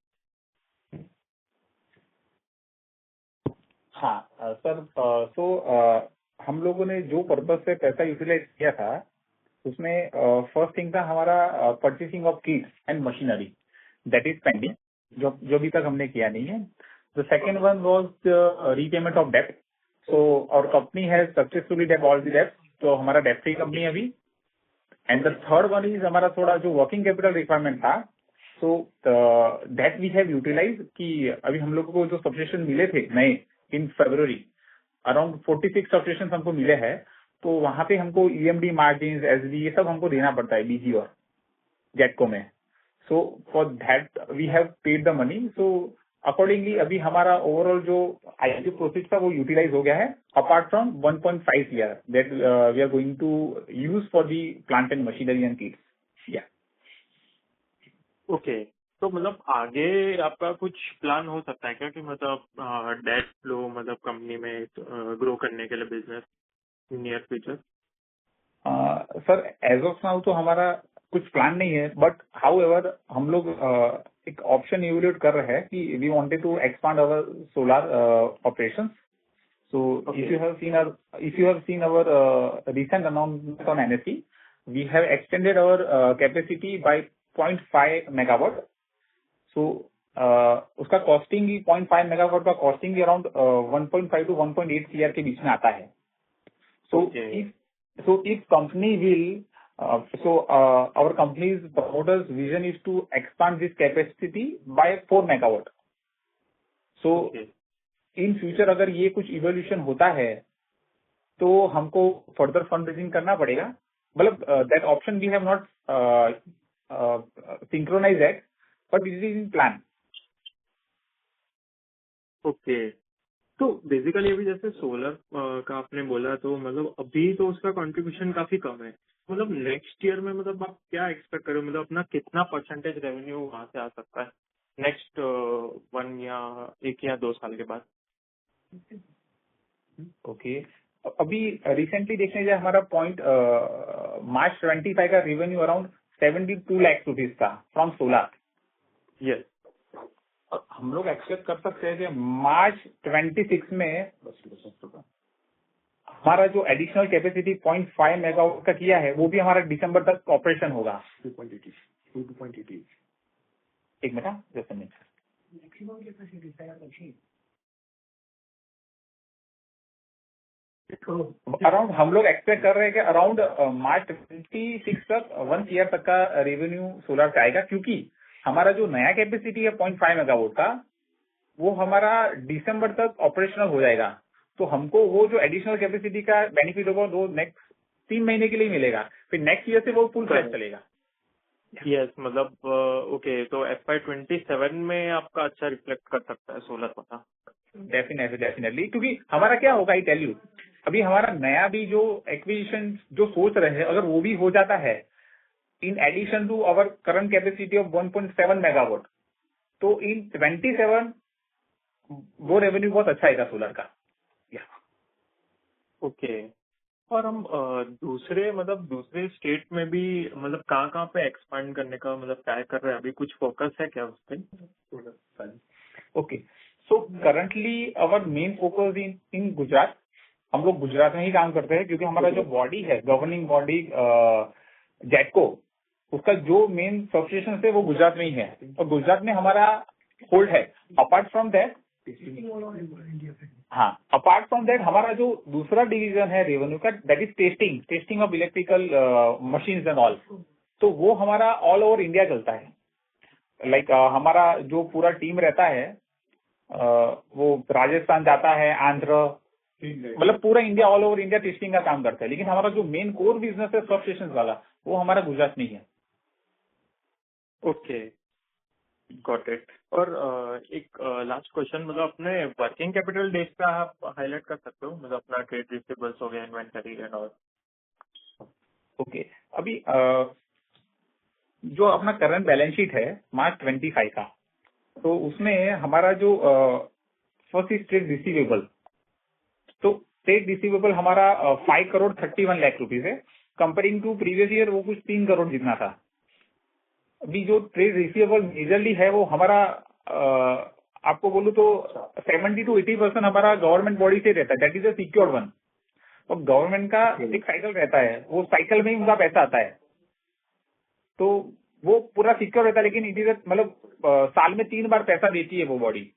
हाँ सर, हम लोगों ने जो पर्पज से पैसा यूटिलाइज किया था उसमें फर्स्ट थिंग था हमारा purchasing of kits and machinery, that is pending, जो अभी तक हमने किया नहीं है। The second one was repayment of debt. So और company has successfully debt all the debt, तो हमारा डेट फ्री कंपनी है अभी। And the third one is हमारा थोड़ा जो वर्किंग कैपिटल रिक्वायरमेंट था, so that we have utilise कि अभी हम लोगों को जो सब्सक्रिप्शन मिले थे नए इन फरवरी, अराउंड 46 सब्सक्रिप्शन हमको मिले हैं, तो वहां पे हमको ईएमडी मार्जिन, एसडी, ये सब हमको देना पड़ता है बीजी और जेटको में। So for that we have paid the money. So accordingly अभी हमारा ओवरऑल जो आईपीओ प्रोसीड था वो यूटिलाइज हो गया है, apart from 1.5 year that we are going to use for the plant and machinery and kits. या ओके, तो मतलब आगे आपका कुछ प्लान हो सकता है क्या कि मतलब डेट फ्लो मतलब कंपनी में ग्रो करने के लिए business near future? Sir as of now तो हमारा कुछ प्लान नहीं है, बट हाउ एवर हम लोग एक ऑप्शन इवेल्यूएट कर रहे हैं कि we wanted to expand our solar operations. So Okay. if you have seen our recent announcement on NSE, we have extended our capacity by 0.5 megawatt. So उसका costing ही 0.5 megawatt का costing he around 1.5 to 1.8 CR के बीच में आता है। So Okay. if company will our company's promoters vision is to expand this capacity by 4 megawatt. So Okay. In future अगर ये कुछ इवोल्यूशन होता है तो हमको फर्दर फंड रेजिंग करना पड़ेगा। मतलब that option we have not synchronize that, but it is in plan. Okay, तो बेसिकली अभी जैसे सोलर का आपने बोला, तो मतलब अभी तो उसका कंट्रीब्यूशन काफी कम है। मतलब नेक्स्ट ईयर में मतलब आप क्या एक्सपेक्ट करो, मतलब अपना कितना परसेंटेज रेवेन्यू वहां से आ सकता है नेक्स्ट 1 या 1 या 2 साल के बाद? ओके, अभी रिसेंटली देखने जाए हमारा पॉइंट मार्च 25 का रेवेन्यू अराउंड 72 लाख रुपीज था फ्रॉम सोलर। यस। हम लोग एक्सपेक्ट कर सकते हैं कि मार्च 26 में हमारा जो एडिशनल कैपेसिटी 0.5 मेगावाट का किया है वो भी हमारा दिसंबर तक ऑपरेशन होगा। 2.80 एक मिनट, जैसे मिनट अराउंड हम लोग एक्सपेक्ट कर रहे हैं कि अराउंड मार्च 26 तक 1 ईयर तक का रेवेन्यू सोलर का आएगा, क्योंकि हमारा जो नया कैपेसिटी है 0.5 मेगावाट का वो हमारा दिसंबर तक ऑपरेशनल हो जाएगा। तो हमको वो जो एडिशनल कैपेसिटी का बेनिफिट होगा वो नेक्स्ट 3 महीने के लिए मिलेगा, फिर नेक्स्ट ईयर से वो फुल फ्लैश चलेगा। यस, मतलब ओके, तो FY27 में आपका अच्छा रिफ्लेक्ट कर सकता है सोलर पता। डेफिनेटली, क्योंकि हमारा क्या होगा, आई टेल यू, अभी हमारा नया भी जो एक्विजिशन जो सोच रहे हैं अगर वो भी हो जाता है in addition to our current capacity of 1.7 megawatt, तो इन 27 वो रेवेन्यू बहुत अच्छा आएगा सोलर का। ओके, और हम दूसरे स्टेट में भी मतलब कहाँ पे एक्सपांड करने का मतलब ट्राई कर रहे हैं? अभी कुछ फोकस है क्या उस पर? Okay, so currently our main focus in Gujarat. हम लोग गुजरात में ही काम करते हैं क्योंकि हमारा जो बॉडी है, गवर्निंग बॉडी जेटको, उसका जो मेन सब्सटेशन है वो गुजरात में ही है और गुजरात में हमारा होल्ड है। अपार्ट फ्रॉम दैट हमारा जो दूसरा डिवीजन है रेवेन्यू का, that is testing of electrical machines and all, तो वो हमारा ऑल ओवर इंडिया चलता है। लाइक हमारा जो पूरा टीम रहता है वो राजस्थान जाता है, आंध्र, मतलब पूरा India, all over India testing का काम करता है, लेकिन हमारा जो मेन कोर बिजनेस है सब स्टेशन वाला, वो हमारा गुजरात में ही है। Okay, got it. और एक लास्ट क्वेश्चन, मतलब अपने वर्किंग कैपिटल डेज का आप हाईलाइट कर सकते हो, मतलब अपना ट्रेड रिसीवेबल्स हो गया, इन्वेंटरी एंड ऑल। ओके, अभी जो अपना करंट बैलेंस शीट है मार्च 25 का, तो उसमें हमारा जो फर्स्ट इज ट्रेड रिसीवेबल, तो ट्रेड रिसीवेबल हमारा 5 करोड़ 31 लाख रुपीज है। कंपेयरिंग टू प्रीवियस ईयर वो कुछ 3 करोड़ जितना था। अभी जो ट्रेड रिसीवेबल मेजरली है वो हमारा आपको बोलूं तो 70 to 80% हमारा गवर्नमेंट बॉडी से रहता है, that is a secured one. और गवर्नमेंट का एक साइकिल रहता है, वो साइकिल में ही उनका पैसा आता है, तो वो पूरा सिक्योर रहता है। लेकिन इट इज मतलब साल में 3 बार पैसा देती है वो बॉडी।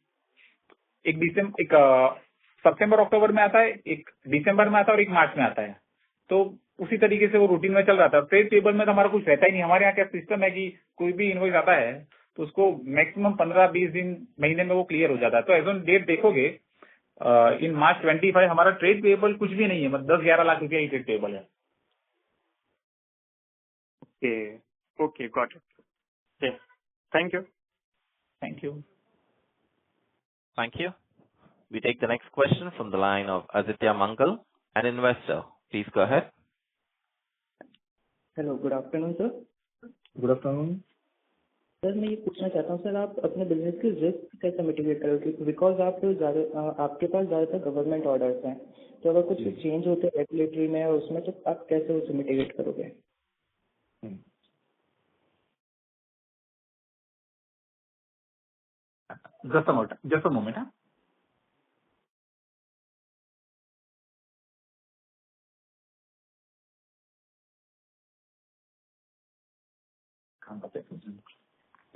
एक सितंबर अक्टूबर में आता है, एक दिसंबर में आता है और एक मार्च में आता है। तो उसी तरीके से वो रूटीन में चल रहा था। ट्रेड टेबल में तो हमारा कुछ रहता ही नहीं। हमारे यहाँ क्या सिस्टम है कि कोई भी इनवॉइस आता है तो उसको मैक्सिमम 15-20 दिन, महीने में वो क्लियर हो जाता है। तो एज ऑन डेट देखोगे इन मार्च 25 हमारा ट्रेड पेबल कुछ भी नहीं है, मतलब 10-11 लाख रुपया ही ट्रेड पेबल है। Okay, okay, got it. Thank you. Thank you. Thank you. We take the next question from the line of Aditya Mangal, an investor. Please go ahead. Hello, good afternoon sir. Good afternoon. Sir मैं ये पूछना चाहता हूँ sir, आप अपने business की risk कैसे mitigate करोगे? बिकॉज आपके पास ज़्यादातर गवर्नमेंट ऑर्डर्स हैं, तो अगर कुछ चेंज होते हैं रेगुलेटरी में और उसमें, तो आप कैसे उसे मिटिगेट करोगे? Just a moment.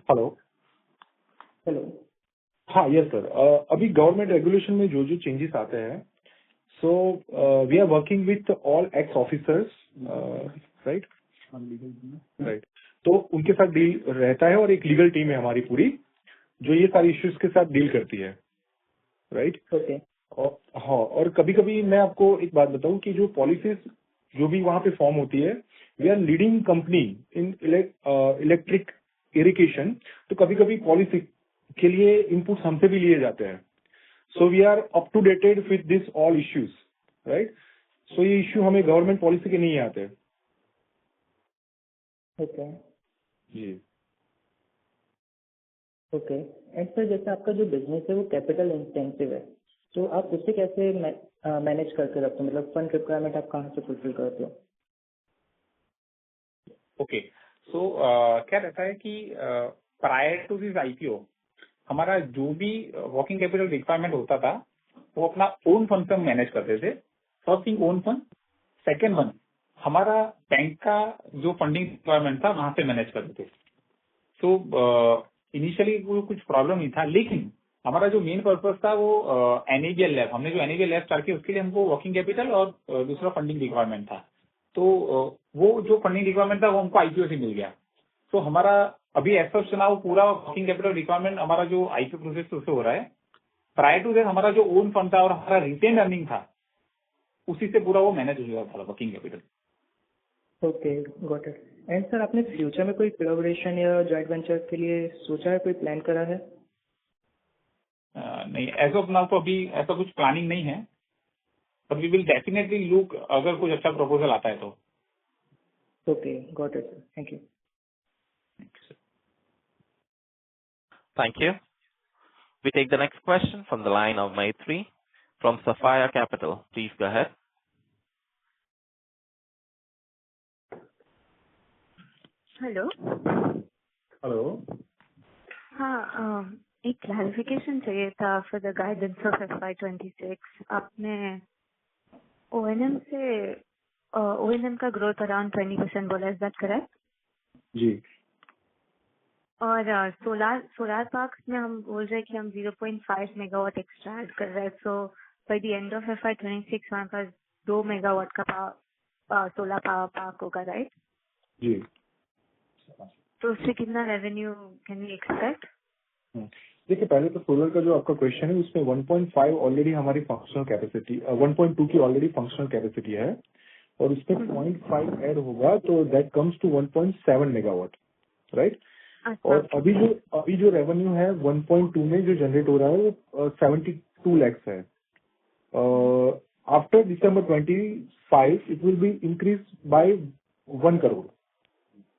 Hello. Hello. हाँ, यस सर। अभी गवर्नमेंट रेगुलेशन में जो जो चेंजेस आते हैं, so we are working with all ex officers, right right. तो उनके साथ डील रहता है और एक लीगल टीम है हमारी पूरी जो ये सारी इश्यूज के साथ डील करती है, राइट। ओके। हाँ, और कभी कभी मैं आपको एक बात बताऊं कि जो पॉलिसीज जो भी वहाँ पे फॉर्म होती है, we are leading company in electric irrigation, तो कभी कभी पॉलिसी के लिए इनपुट्स हमसे भी लिए जाते हैं। So we are up to dated with this all issues, right. So ये इश्यू हमें गवर्नमेंट पॉलिसी के नहीं आते। ओके जी। ओके। एंड सर, जैसे आपका जो बिजनेस है वो कैपिटल इंटेंसिव है, तो आप उसे कैसे मैनेज करके रखते हो? मतलब फंड रिक्वायरमेंट आप कहाँ से फुलफिल करते हो? ओके, सो क्या रहता है कि प्रायर टू दिस आईपीओ हमारा जो भी वर्किंग कैपिटल रिक्वायरमेंट होता था वो अपना ओन फंड से मैनेज करते थे। First thing own fund, second one हमारा बैंक का जो फंडिंग रिक्वायरमेंट था वहां से मैनेज करते थे। तो इनिशियली वो कुछ प्रॉब्लम नहीं था, लेकिन हमारा जो मेन पर्पस था वो एनएबीएल लैब, हमने जो एनएबीएल लैब स्टार्ट किया उसके लिए हमको वर्किंग कैपिटल और दूसरा फंडिंग रिक्वायरमेंट था। तो वो जो फंडिंग रिक्वायरमेंट था वो हमको आईपीओ से मिल गया। तो हमारा अभी ऐसा चुना वो पूरा वर्किंग कैपिटल रिक्वायरमेंट हमारा जो आईपीओ प्रोसेस उससे हो रहा है। प्रायर टू दैट हमारा जो ओन फंड था और हमारा रिटेन अर्निंग था उसी से पूरा वो मैनेज हो जाता था working capital. Okay, got it. And sir, आपने फ्यूचर में कोई कोलैबोरेशन या जॉइंट वेंचर के लिए सोचा है, कोई प्लान करा है? नहीं, एज ऑफ नाउ तो अभी ऐसा कुछ प्लानिंग नहीं है, but we will definitely look अगर कुछ अच्छा प्रपोजल आता है तो। Okay, got it sir, thank you. Thank you. We take the next question from the line of Maitri from Sapphire Capital. Please go ahead. Hello. Hello. हाँ, एक clarification चाहिए था for the guidance of FY26। आपने O&M से O&M का growth around 20% बोला, is that correct? जी। और solar parks में हम बोल रहे हैं कि हम 0.5 मेगावाट एक्स्ट्रा ऐड कर रहे हैं, so by the end of FY26 हमारे पास 2 मेगावाट का सोलर पावर पार्क होगा, राइट? जी। तो उससे कितना रेवेन्यू कैन वी एक्सपेक्ट? देखिए पहले तो सोलर का जो आपका क्वेश्चन है उसमें 1.5 ऑलरेडी हमारी फंक्शनल कैपेसिटी 1.2 की ऑलरेडी फंक्शनल कैपेसिटी है और उसमें 0.5 ऐड होगा तो that comes to 1.7 megawatt, right. और अभी जो रेवेन्यू है 1.2 में जो जनरेट हो रहा है वो 72 lakhs है। After December 25 it will be increase by 1 crore,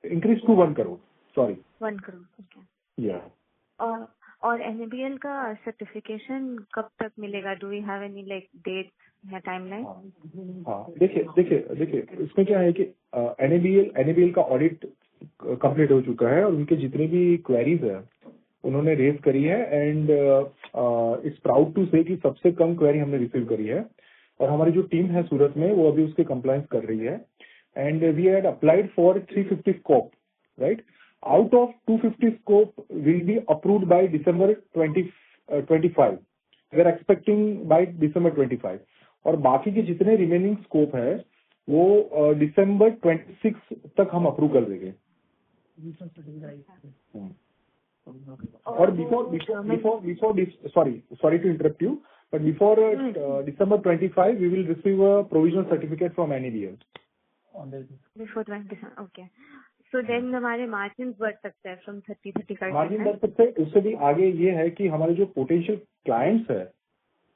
increase to 1 crore, sorry 1 crore, okay. या और NABL का सर्टिफिकेशन कब तक मिलेगा? Do we have any like date या टाइमलाइन? हाँ, देखिए इसमें क्या है कि NABL का ऑडिट कंप्लीट हो चुका है और उनके जितने भी क्वेरीज है उन्होंने रेज करी है एंड इट्स प्राउड टू से कि सबसे कम क्वेरी हमने रिसीव करी है और हमारी जो टीम है सूरत में वो अभी उसके कंप्लायंस कर रही है and we had applied for 350 scope, right. Out of 250 scope will be approved by December 25. We are expecting by December 25. और बाकी के जितने रिमेनिंग स्कोप है वो December 26 तक हम अप्रूव कर देंगे। और sorry to interrupt you, but before December 25 we will receive a provisional certificate from NABL. Before 27, okay. So then हमारे मार्जिन बढ़ सकते हैं फ्रॉम 30-35%। मार्जिन बढ़ सकते हैं, उससे भी आगे ये है कि हमारे जो पोटेंशियल क्लाइंट्स है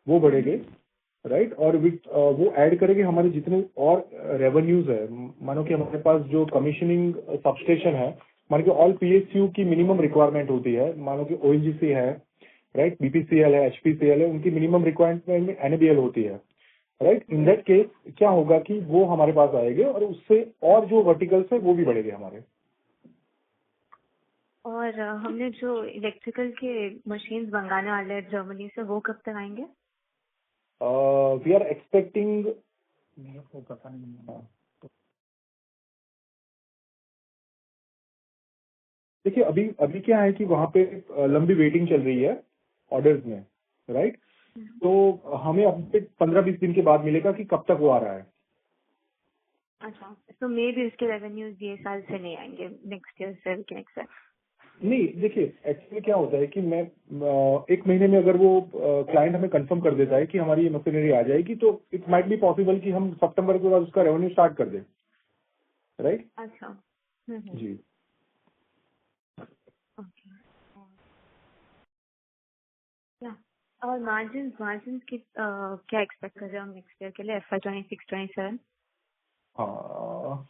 वो बढ़ेंगे, राइट। और वो ऐड करेंगे हमारे जितने और रेवेन्यूज है। मानो कि हमारे पास जो कमीशनिंग सबस्टेशन है, मानो कि ऑल PSU की मिनिमम रिक्वायरमेंट होती है, मानो कि ONGC है, राइट, BPCL है, HPCL है, उनकी मिनिमम रिक्वायरमेंट में NABL होती है, राइट। इन दैट केस क्या होगा कि वो हमारे पास आएंगे और उससे और जो वर्टिकल्स है वो भी बढ़ेंगे हमारे। और हमने जो इलेक्ट्रिकल के मशीन्स मंगाने वाले हैं जर्मनी से, वो कब तक आएंगे? वी आर एक्सपेक्टिंग, देखिए अभी क्या है कि वहाँ पे लंबी वेटिंग चल रही है ऑर्डर्स में, राइट। तो हमें अब 15-20 दिन के बाद मिलेगा कि कब तक वो आ रहा है। अच्छा, तो मे भी इसके रेवेन्यूज ये साल से नहीं आएंगे, नेक्स्ट ईयर से वी कैन एक्सपेक्ट? नहीं, देखिए एक्चुअली क्या होता है कि मैं 1 महीने में अगर वो क्लाइंट हमें कंफर्म कर देता है कि हमारी ये मशीनरी आ जाएगी तो इट माइट बी पॉसिबल कि हम सितंबर के बाद उसका रेवेन्यू स्टार्ट कर दें, राइट। अच्छा, जी। ओके। और मार्जिन की क्या एक्सपेक्ट कर रहे हो हम नेक्स्ट ईयर के लिए, FY 26-27? हाँ,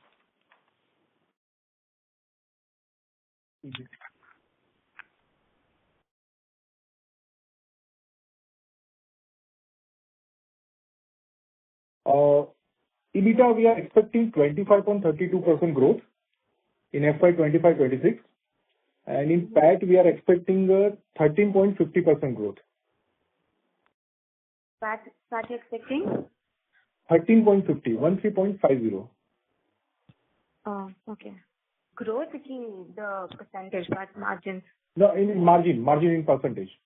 EBITDA we are expecting 25.32% growth in FY 25-26 and in PAT we are expecting 13.50% growth. PAT expecting 13.50. Okay. Growth की the percentage, but margins? No, in margin in percentage.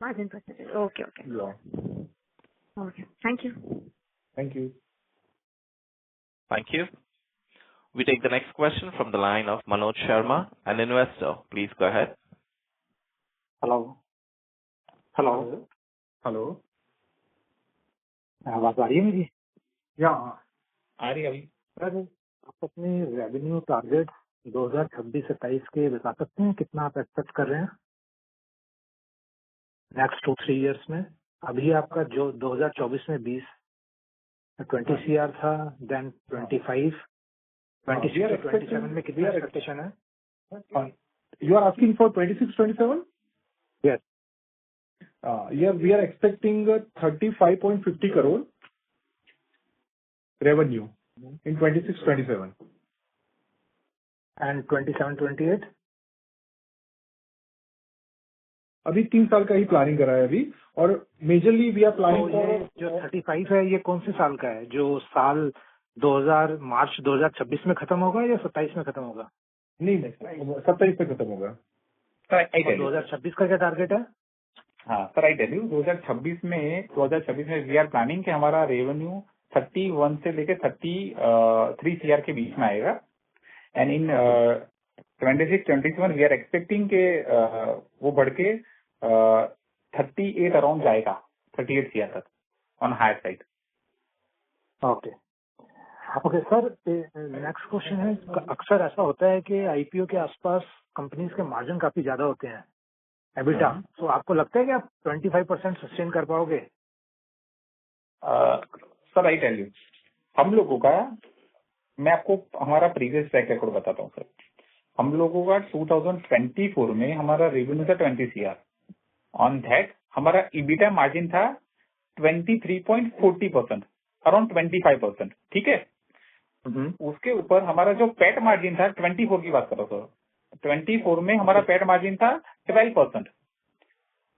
Margin percentage. Okay. Yeah. Okay. Thank you. Thank you. Thank you. We take the next question from the line of Manoj Sharma, an investor. Please go ahead. Hello. आवाज आ रही है मेरी? या आ रही है अभी। Sir आप अपने रेवेन्यू टारगेट 2026-27 के बता सकते हैं कितना आप एक्सपेक्ट कर रहे हैं नेक्स्ट 2-3 इयर्स में? अभी आपका जो 2024 में 20 CR था, देन 25, 26-27 में कितना एक्सपेक्टेशन है? You are asking for 26-27? Yes. Yeah, we are expecting 35.50 crore revenue in 26-27. And 27-28? अभी 3 साल का ही प्लानिंग करा है अभी, और majorly we are planning for जो 35 है ये कौन से साल का है? जो साल 2000 2026 में खत्म होगा या 27 में खत्म होगा? नहीं 27 में खत्म होगा। सर 2026 का क्या टारगेट है? हाँ सर, आई टेल यू 2026 में वी आर प्लानिंग कि हमारा रेवेन्यू 31 से लेके 33 CR के बीच में आएगा। And in 26-27 we are expecting के वो बढ़ के 38 अराउंड जाएगा, 38 CR तक on higher side. Okay okay sir, next question है, अक्सर ऐसा होता है कि आईपीओ के आसपास कंपनीज के मार्जिन काफी ज्यादा होते हैं एबिटा, तो आपको लगता है कि आप 25% सस्टेन कर पाओगे? सर आई टेल यू, हम लोगों का, मैं आपको हमारा प्रीवियस ट्रैक रिकॉर्ड बताता हूँ सर। हम लोगों का 2024 में हमारा रेवेन्यू था 20 CR, ऑन दैट हमारा ईबिटा मार्जिन था 23.40%, अराउंड 25%, ठीक है। उसके ऊपर हमारा जो पैट मार्जिन था, 24 की बात कर रहा हूँ सर, 24 में हमारा पैट मार्जिन था 12%,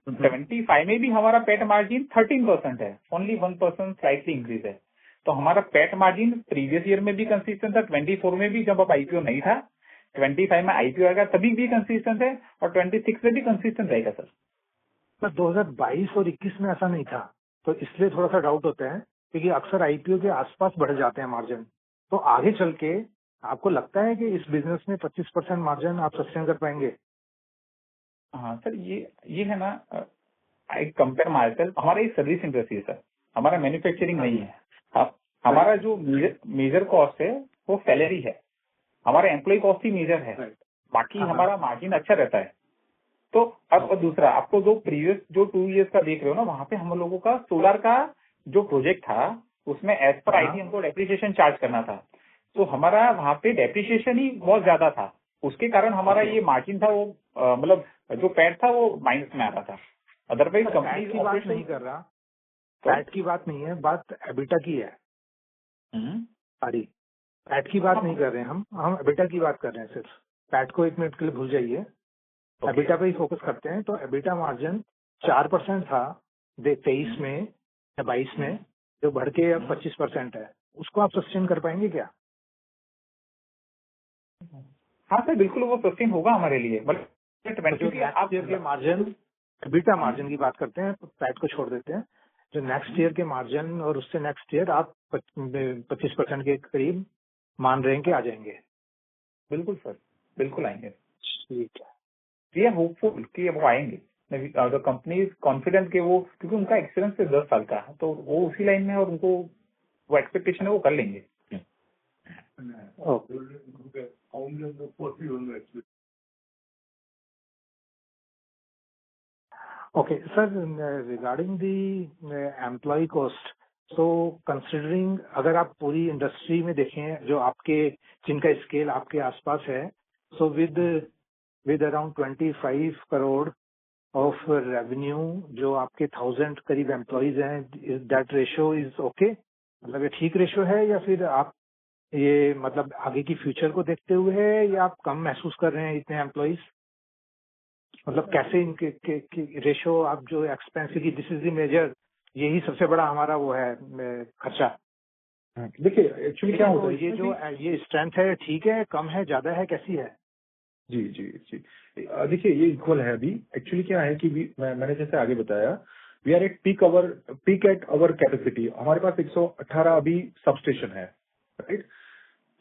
75 में भी हमारा पैट मार्जिन 13% है, ओनली 1% स्लाइटली इंक्रीज है। तो हमारा पैट मार्जिन प्रीवियस ईयर में भी कंसिस्टेंट था, 24 में भी जब अब आईपीओ नहीं था, 25 में आईपीओ आएगा तभी भी कंसिस्टेंट है, और 26 में भी कंसिस्टेंट रहेगा सर। पर 2022 और 21 में ऐसा नहीं था, तो इसलिए थोड़ा सा डाउट होता है, क्योंकि अक्सर आईपीओ के आसपास बढ़ जाते हैं मार्जिन। तो आगे चल के आपको लगता है कि इस बिजनेस में 25% मार्जिन आप सस्टेन कर पाएंगे? हाँ सर, ये है ना, आई कंपेयर माई सेल्फ, हमारा ये सर्विस इंडस्ट्री है सर, हमारा मैन्युफैक्चरिंग नहीं है। हमारा जो मेजर कॉस्ट है वो सैलरी है, हमारा एम्प्लॉय कॉस्ट ही मेजर है, बाकी हमारा मार्जिन अच्छा रहता है। तो अब दूसरा, आपको जो प्रीवियस जो 2 इयर्स का देख रहे हो ना, वहाँ पे हम लोगों का सोलर का जो प्रोजेक्ट था, उसमें एज पर आईटी हमको डेप्रिसिएशन चार्ज करना था, तो हमारा वहाँ पे डेप्रिसिएशन ही बहुत ज्यादा था, उसके कारण हमारा ये मार्जिन था वो मतलब जो पैट था वो माइनस में आ रहा था। अदरवाइज कंपनी की बात नहीं कर रहा, पैट की बात नहीं है, बात एबिटा की है। सारी पैट की बात नहीं कर रहे हैं हम एबिटा की बात कर रहे हैं सिर्फ। पैट को 1 मिनट के लिए भूल जाइए, एबिटा पे ही फोकस करते हैं। तो एबिटा मार्जिन 4% था 23 में या 22 में, जो बढ़ के अब 25% है, उसको आप सस्टेन कर पाएंगे क्या? हाँ सर, बिल्कुल वो सस्टेन होगा हमारे लिए। आप मार्जिन, एबिटा मार्जिन की बात करते हैं, पैट को छोड़ देते हैं। जो नेक्स्ट ईयर के मार्जिन और उससे नेक्स्ट ईयर आप 25% के करीब मान रहे हैं कि आ जाएंगे? बिल्कुल सर, बिल्कुल आएंगे। ठीक है, वी आर होपफुल कि वो आएंगे। द कंपनी इज कॉन्फिडेंट कि वो, क्योंकि उनका एक्सपीरियंस 10 साल का है, तो वो उसी लाइन में है और उनको वो एक्सपेक्टेशन है, वो कर लेंगे। Okay, sir, regarding the employee cost, so considering अगर आप पूरी इंडस्ट्री में देखें जो आपके जिनका स्केल आपके आसपास है, so with around 25 crore of revenue, जो आपके 1000 करीब एम्प्लॉइज हैं, that ratio is okay? मतलब ये ठीक रेशियो है, या फिर आप ये मतलब आगे की फ्यूचर को देखते हुए है, या आप कम महसूस कर रहे हैं इतने एम्प्लॉइज? मतलब कैसे इनके रेशो, आप जो एक्सपेंस की, दिस इज द मेजर, यही सबसे बड़ा हमारा वो है खर्चा। देखिए एक्चुअली क्या होता है, ये जो ये स्ट्रेंथ है, ठीक है, कम है, ज्यादा है, कैसी है? जी जी जी, देखिए ये इक्वल है अभी। एक्चुअली क्या है कि मैंने जैसे आगे बताया, we are at peak at our capacity. हमारे पास 118 अभी सबस्टेशन है, राइट।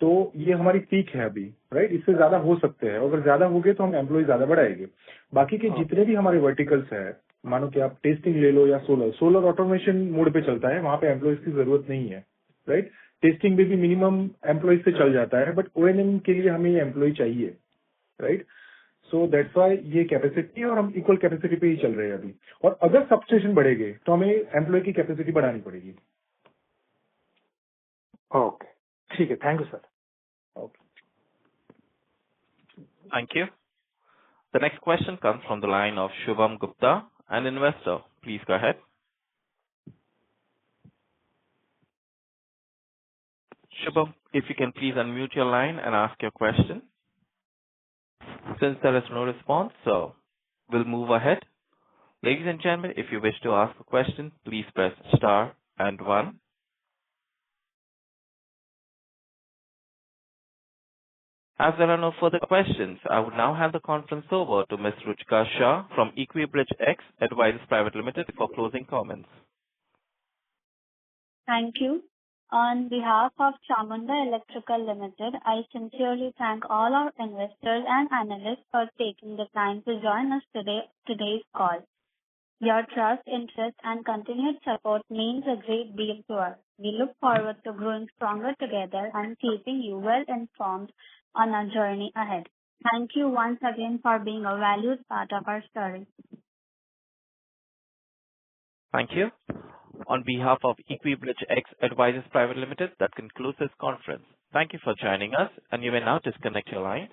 तो ये हमारी पीक है अभी, राइट। इससे ज्यादा हो सकते हैं, अगर ज्यादा हो गए तो हम एम्प्लॉय ज्यादा बढ़ाएंगे। बाकी के जितने भी हमारे वर्टिकल्स है, मानो कि आप टेस्टिंग ले लो या सोलर ऑटोमेशन मोड पे चलता है, वहां पे एम्प्लॉयज की जरूरत नहीं है, राइट। टेस्टिंग में भी मिनिमम एम्प्लॉयज से चल जाता है, बट ओएनएम के लिए हमें एम्प्लॉय चाहिए, राइट। सो दैट्स वाई ये कैपेसिटी, और हम इक्वल कैपेसिटी पे ही चल रहे हैं अभी। और अगर सबस्टेशन बढ़ेंगे तो हमें एम्प्लॉय की कैपेसिटी बढ़ानी पड़ेगी। ओके, ठीक है, thank you sir. Okay. Thank you. The next question comes from the line of Shubham Gupta, an investor. Please go ahead. Shubham, if you can please unmute your line and ask your question. Since there is no response, so we'll move ahead. Ladies and gentlemen, if you wish to ask a question, please press star and 1. As there are no further questions, I would now hand the conference over to Ms. Ruchika Shah from Equibridge X Advisors Private Limited for closing comments. Thank you. On behalf of Chamunda Electrical Limited, I sincerely thank all our investors and analysts for taking the time to join us today's call. Your trust, interest, and continued support means a great deal to us. We look forward to growing stronger together and keeping you well informed on our journey ahead. Thank you once again for being a valued part of our story. Thank you. On behalf of Equibridge X Advisors Private Limited, that concludes this conference. Thank you for joining us, and you may now disconnect your lines.